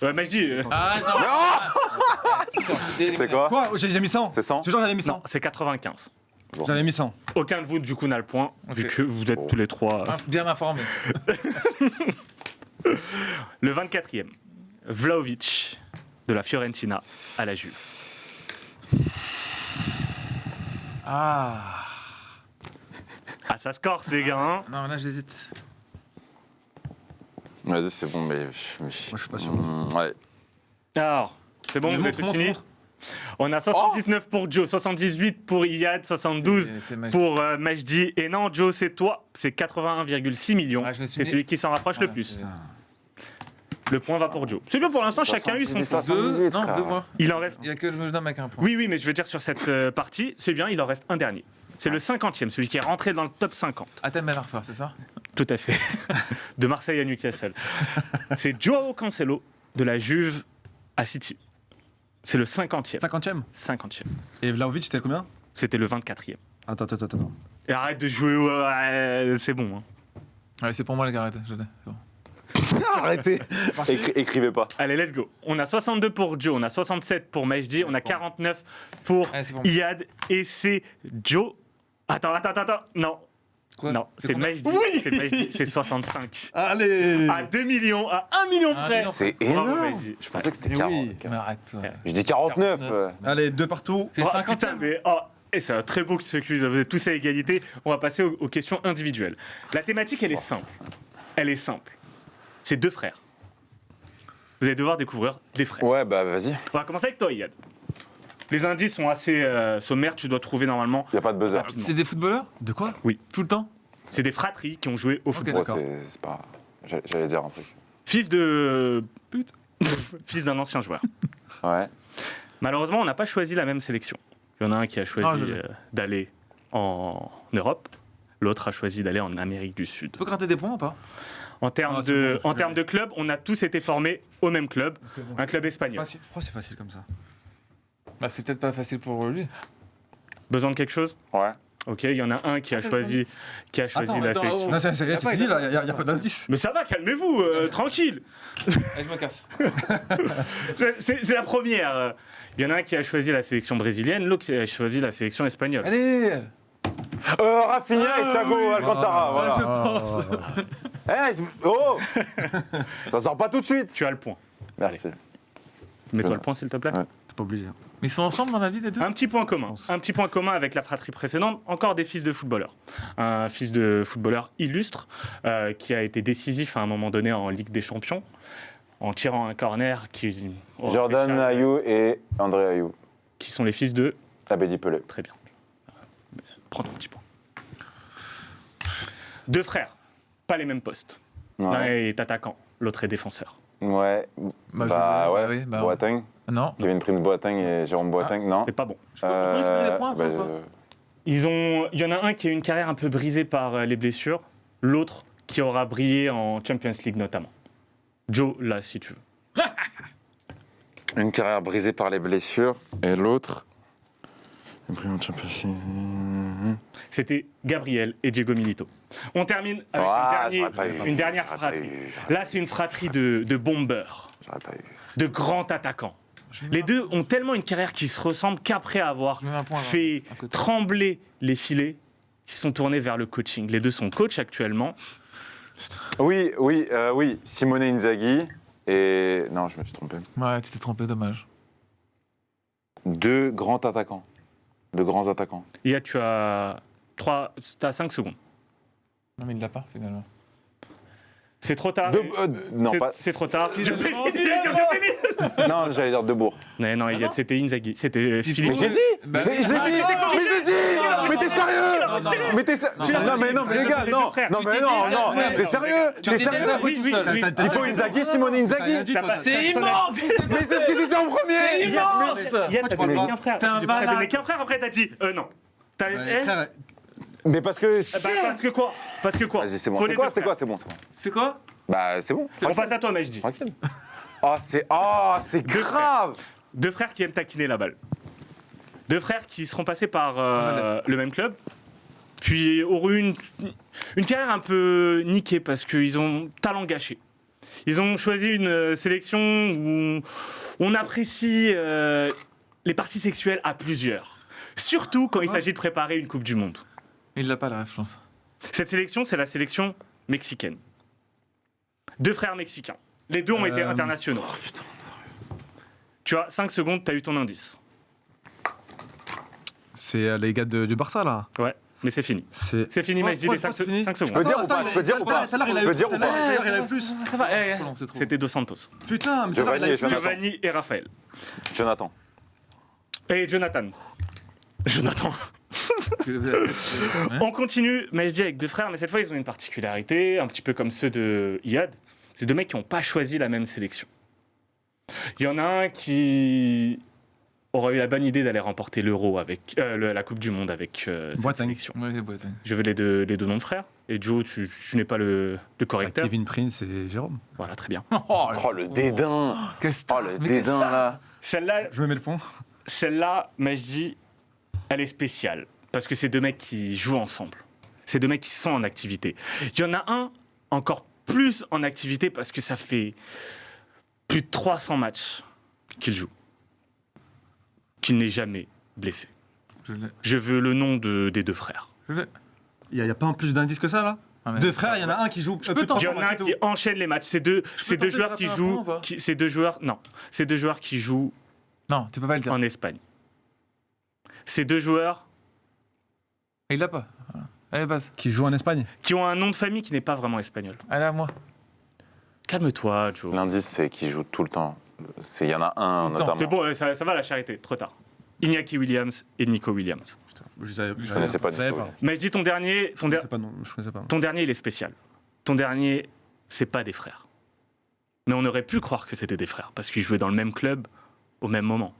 E: Majdi.
F: Ah non.
A: C'est quoi?
D: Quoi? J'ai mis 100.
A: C'est 100?
D: Toujours j'avais mis 100.
E: Non, c'est 95.
D: J'avais mis 100.
E: Aucun de vous du coup n'a le point,
F: Ok.
E: vu que vous êtes tous les trois.
F: Bien informé.
E: Le 24e, Vlahovic de la Fiorentina à la Juve.
F: Ah.
E: Ah ça se corse les gars. Hein.
F: Non, là j'hésite.
A: Vas-y, c'est bon, mais.
D: Moi, je suis pas sûr.
A: Ouais.
E: Alors, c'est bon,
D: Mais
E: vous êtes tous
D: montre,
E: finis.
D: montre.
E: On a 79 pour Joe, 78 pour Iyad, 72
F: C'est magique.
E: pour Majdi. Et non, Joe, c'est toi. C'est 81,6 millions.
F: Ah, je me suis
E: c'est
F: dit-
E: celui qui s'en rapproche le plus. Le point va pour Joe. C'est bien pour l'instant, chacun a eu son point.
A: 78,
F: Non,
A: frère.
F: 2 mois.
E: Il en reste.
F: Il y a que le Meudin avec un point.
E: Oui, mais je veux dire sur cette partie, c'est bien, il en reste un dernier. C'est le 50e, celui qui est rentré dans le top 50.
F: Athènes Ben Arfa, c'est ça?
E: Tout à fait. De Marseille à Newcastle. C'est Joao Cancelo de la Juve à City. C'est le 50e.
D: 50e.
E: 50e.
D: Et Vlahovic, c'était combien?
E: C'était le 24e.
D: Attends.
E: Et arrête de jouer, c'est bon. Hein.
F: Ouais, c'est pour moi les gars, arrêtez, je l'ai. C'est bon.
A: Arrêtez. Écrivez pas.
E: Allez, let's go. On a 62 pour Joe, on a 67 pour Majdi, on a 49 pour
F: Ouais, c'est bon.
E: Iyad et c'est Joe. Attends. Non.
F: Quoi?
E: Non, c'est
F: combien?
E: Majdi. C'est Majdi, c'est 65.
D: Allez.
E: À 2 millions, à 1 million
F: Ah,
E: près.
F: million.
A: C'est
E: Bravo,
A: énorme.
E: Majdi.
A: Je pensais que c'était
D: Mais
A: 40.
D: oui.
F: Mais arrête toi.
A: Je dis 49.
E: 49.
D: Allez, 2 partout.
F: C'est le 50e.
E: Putain, mais et c'est un très beau ce quiz. Vous êtes tous à égalité. On va passer aux questions individuelles. La thématique, elle est simple. C'est 2 frères. Vous allez devoir découvrir des frères.
A: Ouais, bah vas-y.
E: On va commencer avec toi, Iyad. Les indices sont assez sommaires. Tu dois trouver normalement.
A: Y a pas de buzzer.
E: Rapidement.
F: C'est des footballeurs?
D: De quoi?
F: Tout le temps?
E: C'est des fratries qui ont joué au football.
A: Ouais,
D: d'accord.
A: c'est pas. J'allais dire un truc.
E: Fils de pute. Fils d'un ancien joueur.
A: Ouais.
E: Malheureusement, on n'a pas choisi la même sélection. Il y en a un qui a choisi
F: Ah, je l'ai.
E: d'aller en Europe. L'autre a choisi d'aller en Amérique du Sud.
F: Tu peux gratter des points ou pas?
E: En termes
D: Ah, c'est bon,
E: en termes de club, on a tous été formés au même club, un club espagnol.
D: Pourquoi c'est facile comme ça?
F: Bah c'est peut-être pas facile pour lui.
E: Besoin de quelque chose?
A: Ouais.
E: Ok, il y en a un qui a choisi la sélection.
D: Non, c'est
F: pas,
D: fini
F: il a
D: là, il n'y a pas d'indice.
E: Mais ça va, calmez-vous, tranquille.
F: Allez, je me casse.
E: C'est la première. Il y en a un qui a choisi la sélection brésilienne, l'autre qui a choisi la sélection espagnole.
F: Allez.
A: Rafinha et Thiago Alcantara. Voilà. Oh. Ça sort pas tout de suite.
E: Tu as le point.
A: Merci.
E: Mets-toi le point, s'il te plaît.
A: Ouais.
D: T'es pas obligé.
F: Mais ils sont ensemble dans la vie les deux?
E: Un petit point commun. Un petit point commun avec la fratrie précédente, encore des fils de footballeurs. Un fils de footballeur illustre qui a été décisif à un moment donné en Ligue des Champions en tirant un corner qui aura fait
A: Jordan
E: charge-
A: Ayou et André Ayou.
E: qui sont les fils de...
A: Abedi Pelé.
E: Très bien. Prends ton petit point. 2 frères, pas les mêmes postes. L'un
A: Ouais.
E: est attaquant, l'autre est défenseur.
A: Ouais.
F: Bah,
A: Bah
F: je-
A: ouais.
F: oui, bah,
A: Boateng.
F: Non.
A: Kevin Prince Boateng et Jérôme Boateng. Non.
E: C'est pas bon.
F: Je peux récupérer des points après ou pas?
E: Il y en a un qui a eu une carrière un peu brisée par les blessures, l'autre qui aura brillé en Champions League notamment. Joe, là, si tu veux.
A: Une carrière brisée par les blessures et l'autre.
E: C'était Gabriel et Diego Milito. On termine avec
A: j'aurais pas eu.
E: une dernière
A: J'aurais pas
E: fratrie.
A: eu.
E: Là, c'est une fratrie de bombeurs,
A: J'aurais pas eu.
E: de grands attaquants. Les deux ont tellement une carrière qui se ressemble qu'après avoir
F: Je mets un point, là,
E: fait
F: à côté.
E: trembler les filets, ils se sont tournés vers le coaching. Les deux sont coachs actuellement.
A: Oui. Simone Inzaghi et. Non, je me suis trompé.
F: Ouais, tu t'es trompé, dommage.
A: 2 grands attaquants. De grands attaquants.
E: Tu as 5 secondes.
F: Non, mais il l'a pas finalement.
E: C'est trop tard.
A: Non,
E: C'est-
A: pas.
E: C'est trop tard.
A: Non, j'allais dire Debourg.
E: Non, c'était Inzaghi. C'était Philippe.
A: Mais je l'ai dit.
F: Bah,
A: Mais je l'ai dit. Mais je l'ai dit. Mais t'es sérieux. Mais t'es sérieux. Non, mais les gars, non. Non, mais non. T'es sérieux. T'es sérieux.
E: Oui, oui, oui.
A: Il faut Inzaghi, Simone Inzaghi.
F: C'est immense.
A: Mais c'est ce que j'ai dit en premier.
F: C'est immense.
E: Yann, t'as donné qu'un frère.
F: T'es un
E: T'as
F: malade.
E: donné qu'un frère, après t'as dit non. T'as-
A: Mais parce que.
E: Parce que quoi?
A: Vas-y, c'est bon.
E: Faut
A: C'est
E: les
A: quoi
E: deux
A: C'est quoi
E: frères.
A: C'est bon.
F: C'est quoi?
A: Bah, c'est bon.
E: On passe à toi, Majdi.
A: Tranquille. C'est grave.
E: Deux frères qui aiment taquiner la balle. Deux frères qui seront passés par le même club, puis auront eu une carrière un peu niquée parce qu'ils ont talent gâché. Ils ont choisi une sélection où on apprécie les parties sexuelles à plusieurs. Surtout quand il s'agit de préparer une Coupe du Monde.
F: Il l'a pas, la ref, je pense.
E: Cette sélection, c'est la sélection mexicaine. Deux frères mexicains. Les deux ont été internationaux.
A: Oh, putain.
E: Tu as 5 secondes, tu as eu ton indice.
D: C'est les gars du Barça, là.
E: Ouais, mais c'est fini. C'est fini, mais je dis les 5 secondes.
A: Je peux dire ou pas? Je peux dire ou pas? Je peux dire ou pas?
D: Il a eu plus.
E: Ça va,
F: C'est trop.
E: c'était Dos Santos.
D: Putain, mais
A: Giovanni et Jonathan.
E: Giovanni et Raphaël.
A: Jonathan.
E: Et Jonathan. On continue, mais je dis avec deux frères, mais cette fois ils ont une particularité, un petit peu comme ceux de Iyad. C'est deux mecs qui n'ont pas choisi la même sélection. Il y en a un qui aura eu la bonne idée d'aller remporter l'Euro avec la Coupe du Monde avec cette sélection.
F: Ouais, c'est Boateng.
E: Je veux les deux noms de frères. Et Joe, tu n'es pas le correcteur.
D: Kevin Prince et Jérôme.
E: Voilà, très bien.
A: Oh, le dédain.
F: Quel
A: Oh,
F: star.
A: le
F: Mais quel
A: dédain,
F: star.
A: là.
E: Celle-là,
D: Je me mets le point.
E: Majdi, elle est spéciale. Parce que c'est deux mecs qui jouent ensemble. C'est deux mecs qui sont en activité. Il y en a un encore plus en activité parce que ça fait plus de 300 matchs qu'il joue. Qu'il n'est jamais blessé.
F: Je l'ai.
E: Je veux le nom des deux frères.
F: Je l'ai.
D: Il n'y a pas un plus d'indices que ça, là
F: Ah, mais-
D: Deux frères, il y en a un qui joue.
F: peux
D: plus de
F: t'en-
E: Il y en a un qui enchaîne les matchs. C'est deux
F: tenter de
E: joueurs qui
F: taper un
E: jouent.
F: point ou pas
E: C'est deux joueurs. Non. C'est deux joueurs qui jouent
F: Non, tu peux pas le dire.
E: en Espagne. C'est deux joueurs
F: Il l'a pas. Voilà. Allez, passe.
D: Qui joue en Espagne.
E: qui ont un nom de famille qui n'est pas vraiment espagnol.
F: Allez, à moi.
E: Calme-toi, Joe.
A: L'indice, c'est qu'il joue tout le temps. Il y en a un,
F: Tout le temps.
A: notamment.
E: C'est bon, ça va la charité, trop tard. Iñaki Williams et Nico Williams.
A: Je connaissais pas du tout.
E: Mais je dis ton dernier,
D: Je connaissais pas.
E: ton dernier, il est spécial. Ton dernier, c'est pas des frères. Mais on aurait pu croire que c'était des frères parce qu'ils jouaient dans le même club au même moment.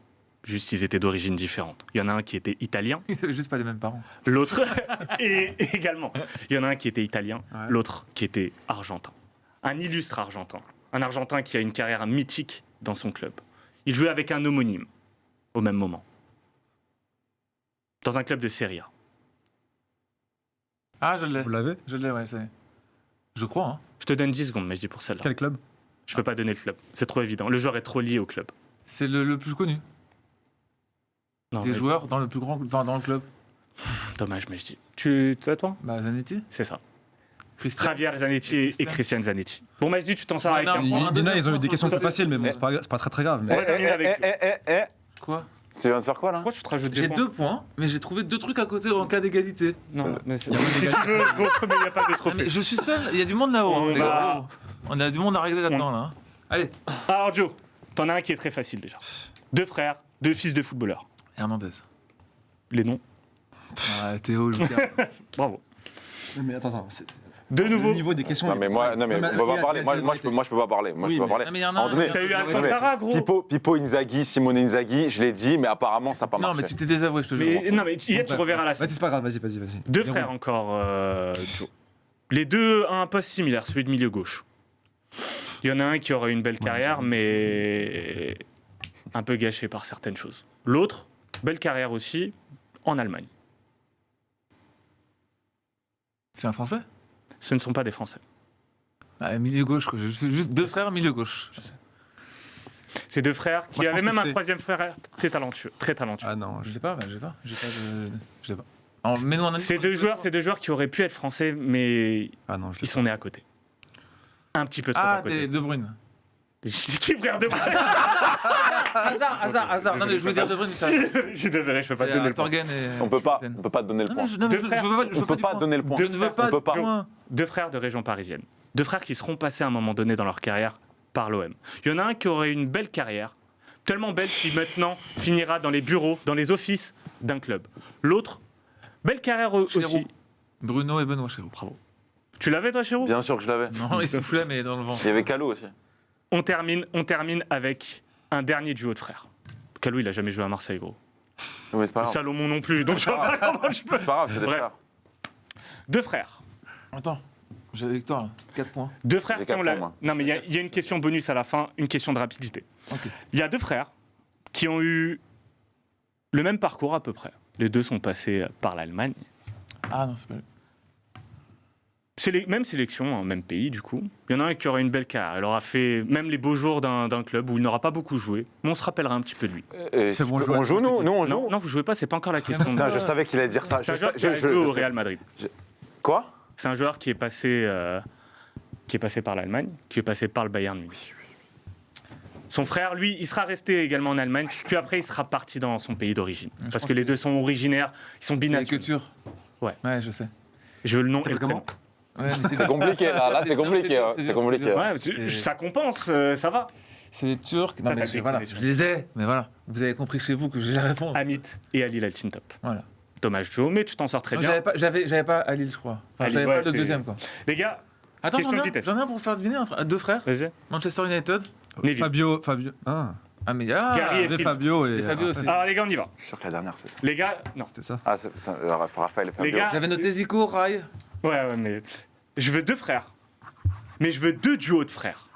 E: Juste, ils étaient d'origine différente. Il y en a un qui était italien,
F: Ils avaient juste pas les mêmes parents.
E: l'autre et également. Il y en a un qui était italien,
D: Ouais.
E: l'autre qui était argentin. Un illustre argentin. Un argentin qui a une carrière mythique dans son club. Il jouait avec un homonyme au même moment. Dans un club de Serie A.
F: Ah, je l'ai.
D: Vous l'avez?
F: Je l'ai, ouais, ça y est. Je crois, hein.
E: Je te donne 10 secondes, mais je dis pour celle-là.
D: Quel club?
E: Je peux pas donner le club. C'est trop évident. Le joueur est trop lié au club.
F: C'est le plus connu
E: Non,
F: des
E: mais-
F: joueurs dans le plus grand, enfin, dans le club.
E: Dommage, mais je dis. Tu as toi?
F: Bah, Zanetti,
E: C'est ça.
F: Christian.
E: Javier Zanetti et Christian Zanetti. Bon, mais je dis, tu t'en sors
F: Ouais,
E: avec
F: non,
E: un point.
F: un deuxième
D: Dina, ils ont eu
F: point,
D: des questions
F: c'est
D: plus faciles, mais bon, c'est pas très grave.
E: On
D: Mais...
E: va terminer avec.
F: Quoi?
A: Tu viens de faire quoi, là?
E: Pourquoi tu te rajoutes des
F: J'ai
E: points
F: 2 points, mais j'ai trouvé 2 trucs à côté en cas d'égalité.
E: Non, mais c'est.
D: Il y a
E: Si
D: des
E: tu veux, gros, mais il n'y a pas de
F: Ah,
E: trophée.
F: mais je suis seul, il y a du monde là-haut.
E: On
F: hein, les
E: va-
F: gars. On a du monde à régler là-dedans, là. hein. Allez,
E: Alors, Joe, t'en as un qui est très facile déjà. Deux frères, deux fils de footballeurs.
F: Hernandez.
E: Les noms.
F: Ah, Théo, Lucas.
E: Bravo.
D: Mais attends.
E: De
D: Le
E: nouveau.
D: niveau des questions.
A: Non, mais moi, non, mais on va pas parler. Moi, je peux pas parler. Moi, je
D: Oui,
A: peux pas
D: mais-
A: parler.
F: Ah, mais il y en a
A: À un moment donné,
F: un.
E: T'as eu
F: Ouais,
E: Alcantara, gros.
A: Pipo Inzaghi, Simone Inzaghi, je l'ai dit, mais apparemment, ça n'a pas
F: Non,
A: marché.
F: mais tu t'es désavoué, je te
E: Mais,
F: jure.
E: non, mais hier, tu reverras la scène.
D: Vas-y, c'est pas grave, vas-y.
E: Deux
D: Déroule.
E: frères encore, Joe. Les deux ont un poste similaire, celui de milieu gauche. Il y en a un qui aura une belle carrière, mais un peu gâché par certaines choses. L'autre, belle carrière aussi, en Allemagne.
F: C'est un Français?
E: Ce ne sont pas des Français.
F: Ah, milieu gauche, quoi. C'est juste 2 frères, milieu gauche.
E: C'est deux frères qui
D: Moi, je
E: avaient
D: pense
E: même
D: que
E: un
D: c'est-
E: troisième frère très talentueux. Très talentueux.
D: Ah non,
F: Je sais pas, bah, j'ai pas. Je sais pas. Alors, mets-nous en indice.
E: Ces deux joueurs qui auraient pu être français, mais
D: Ah non, je
E: ils sont nés à côté. Un petit peu trop
F: Ah,
E: à côté.
F: De Bruyne.
E: Qui frère de
F: Hasard. Non, mais je voulais dire De Bruyne, mais ça.
E: Je suis désolé, je peux pas te donner le point.
F: Torgen et.
A: On peut pas
F: Capitaine.
A: te donner le
F: Non,
A: point.
F: mais je, non, mais
E: Deux
F: je
E: frères.
F: veux pas, je
A: On
F: veux
A: peut
F: du
A: pas
F: point.
A: donner le point.
F: Je ne veux pas
A: On peut
F: du
A: pas.
F: point.
E: Deux frères de région parisienne. Deux frères qui seront passés à un moment donné dans leur carrière par l'OM. Il y en a un qui aurait une belle carrière, tellement belle qu'il maintenant finira dans les bureaux, dans les offices d'un club. L'autre, belle carrière aussi.
F: Chéroux. Bruno et Benoît Chéroux.
E: Bravo. Tu l'avais toi, Chéreau?
A: Bien sûr que je l'avais.
F: Non, il soufflait, mais dans le vent.
A: Il y avait Calo aussi.
E: On termine avec un dernier duo de frères. Calou, il a jamais joué à Marseille, gros.
A: Non, mais c'est pas grave.
E: Salomon non plus, donc je vois pas comment je peux.
A: C'est pas grave, c'est des
E: Bref.
A: frères.
E: Deux frères.
F: Attends. J'ai la victoire, là. 4 points.
E: Deux frères
A: J'ai
E: qui ont
A: quatre
E: la...
A: points, moi.
E: Non, mais il y a une question bonus à la fin, une question de rapidité.
F: Ok.
E: Il y a deux frères qui ont eu le même parcours à peu près. Les deux sont passés par l'Allemagne.
F: Ah non, c'est pas.
E: C'est les mêmes sélections, hein, même pays du coup. Il y en a un qui aura une belle carrière. Il aura fait même les beaux jours d'un club où il n'aura pas beaucoup joué. Mais on se rappellera un petit peu de lui.
D: C'est bon,
A: on joue, nous on joue.
E: Non, non, vous jouez pas, c'est pas encore la question.
A: Putain, je savais qu'il allait dire ça.
E: C'est un joueur qui a joué au Real Madrid.
A: Quoi?
E: C'est un joueur qui est passé par l'Allemagne, qui est passé par le Bayern Munich. Son frère, lui, il sera resté également en Allemagne, puis après, il sera parti dans son pays d'origine. Parce que les deux sont originaires, ils sont
F: C'est
E: binationaux.
F: l'écriture.
E: Ouais.
F: Ouais, je sais.
E: Je veux le nom et le
D: comment
E: prénom.
F: Ouais, mais
A: C'est compliqué là, c'est compliqué.
F: c'est dur,
A: C'est compliqué.
E: Ouais, ça compense, ça va.
F: C'est les Turcs. Non,
E: T'as
F: mais
E: des
F: voilà,
E: connaissances.
F: je les ai. Mais voilà, vous avez compris chez vous que j'ai la réponse.
E: Amit et Halil Altintop.
F: Voilà.
E: Dommage Joe, mais tu t'en sors très
F: Non,
E: bien.
F: j'avais pas à Lille, je crois. Enfin,
E: À Lille,
F: j'avais
E: ouais,
F: pas le
E: c'est-
F: deuxième, quoi.
E: Les gars,
F: Attends,
E: question de vitesse.
F: j'en ai un pour faire deviner deux frères.
E: Vas-y.
F: Manchester United.
E: Neville.
D: Fabio. Ah,
F: Ah, mais
E: Gary et
D: de
E: Phil.
D: Fabio et.
F: Fabio aussi.
E: Alors les gars, on y va.
A: Je suis sûr que la dernière, c'est ça.
E: Les gars, non.
D: C'était ça.
A: Ah, putain, Raphaël et Fabio.
E: Les gars,
F: J'avais noté Zico, Rai.
E: ouais, mais je veux deux frères. Mais je veux deux duos de frères.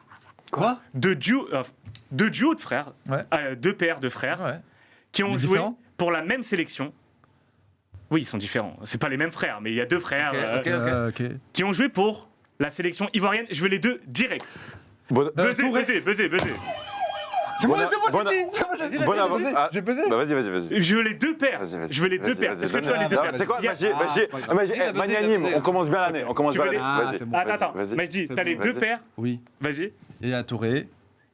D: Quoi?
E: Deux duos de frères.
F: Ouais.
E: Deux paires de frères
F: Ouais.
E: qui ont
D: Mais
E: joué
D: différents
E: pour la même sélection. Oui, ils sont différents. C'est pas les mêmes frères, mais il y a deux frères
F: Ok.
D: Ok.
E: qui ont joué pour la sélection ivoirienne. Je veux les deux direct. Buzzer.
A: C'est moi qui dis. Bonne avance.
B: J'ai buzzé.
A: Bah vas-y.
E: Je veux les deux paires.
A: Vas-y.
E: Je veux les deux paires. Est-ce que tu as les deux paires?
A: C'est quoi?
E: Il y a-
A: Magie,
D: c'est pas grave.
A: magnanime. On commence bien l'année. On commence
E: Tu
A: bien
E: veux
A: l'année.
D: les- Ah,
A: Vas-y.
D: c'est bon.
E: Attends.
A: Vas-y.
E: Majdi,
D: C'est
E: t'as les
D: bon,
E: deux
A: vas-y.
E: paires.
D: Oui.
E: Vas-y.
D: Et à Touré,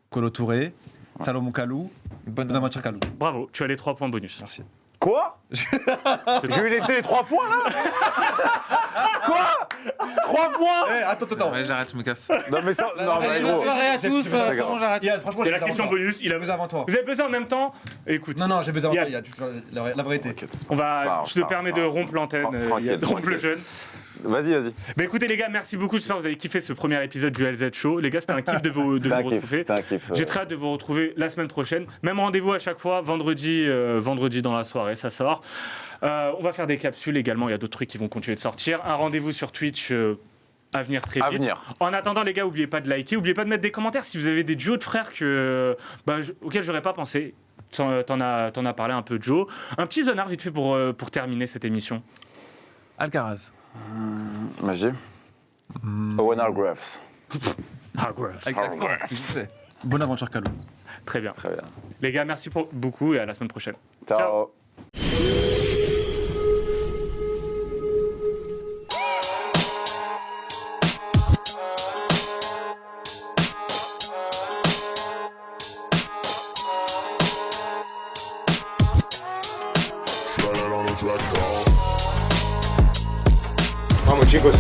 D: Kolo Touré, Salomon Kalou, Bonaventure Kalou.
E: Bravo. Tu as les 3 points bonus.
D: Merci.
A: Quoi? Je lui ai laissé les 3 points là? Quoi? 3 points?
D: Attends.
F: Ouais, j'arrête, je me casse.
A: Non mais ça, non mais
F: Allez,
A: gros.
F: bonne soirée à tous.
A: C'est
F: C'est
A: grave.
F: bon, j'arrête.
D: Franchement,
E: Et la question bonus, il a
D: J'ai buzzé avant toi.
E: Vous avez besoin en même temps? Écoute,
D: Non, j'ai buzzé avant
E: Il y a-
D: toi. La vérité.
E: on va.
A: Pas
E: Je te
A: grave,
E: permets
A: pas
E: de
A: grave.
E: rompre l'antenne,
A: Tranquille,
E: de rompre le jeûne.
A: Vas-y.
E: Bah écoutez les gars, merci beaucoup. J'espère que vous avez kiffé ce premier épisode du LZ Show. Les gars, c'était un kiff de vous retrouver.
A: T'as un kiff.
E: J'ai très hâte de vous retrouver la semaine prochaine. Même rendez-vous à chaque fois, vendredi dans la soirée, ça sort. On va faire des capsules également. Il y a d'autres trucs qui vont continuer de sortir. Un rendez-vous sur Twitch. À venir très vite.
A: À venir.
E: En attendant, les gars, n'oubliez pas de liker, n'oubliez pas de mettre des commentaires si vous avez des duos de frères auxquels j'aurais pas pensé. T'en as parlé un peu, Joe. Un petit zonard vite fait pour terminer cette émission.
F: Alcaraz.
A: Magie. Owen Hargreaves.
F: Avec l'accent, tu sais.
D: Bonaventure Kalou.
E: Très bien.
A: Très bien.
E: Les gars, merci beaucoup et à la semaine prochaine.
A: Ciao.
B: Vamos chicos,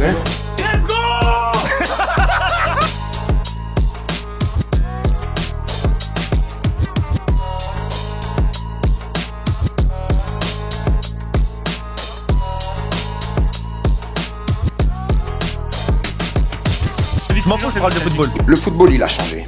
D: Je m'en fous, je parle de football.
B: Le football, il a changé.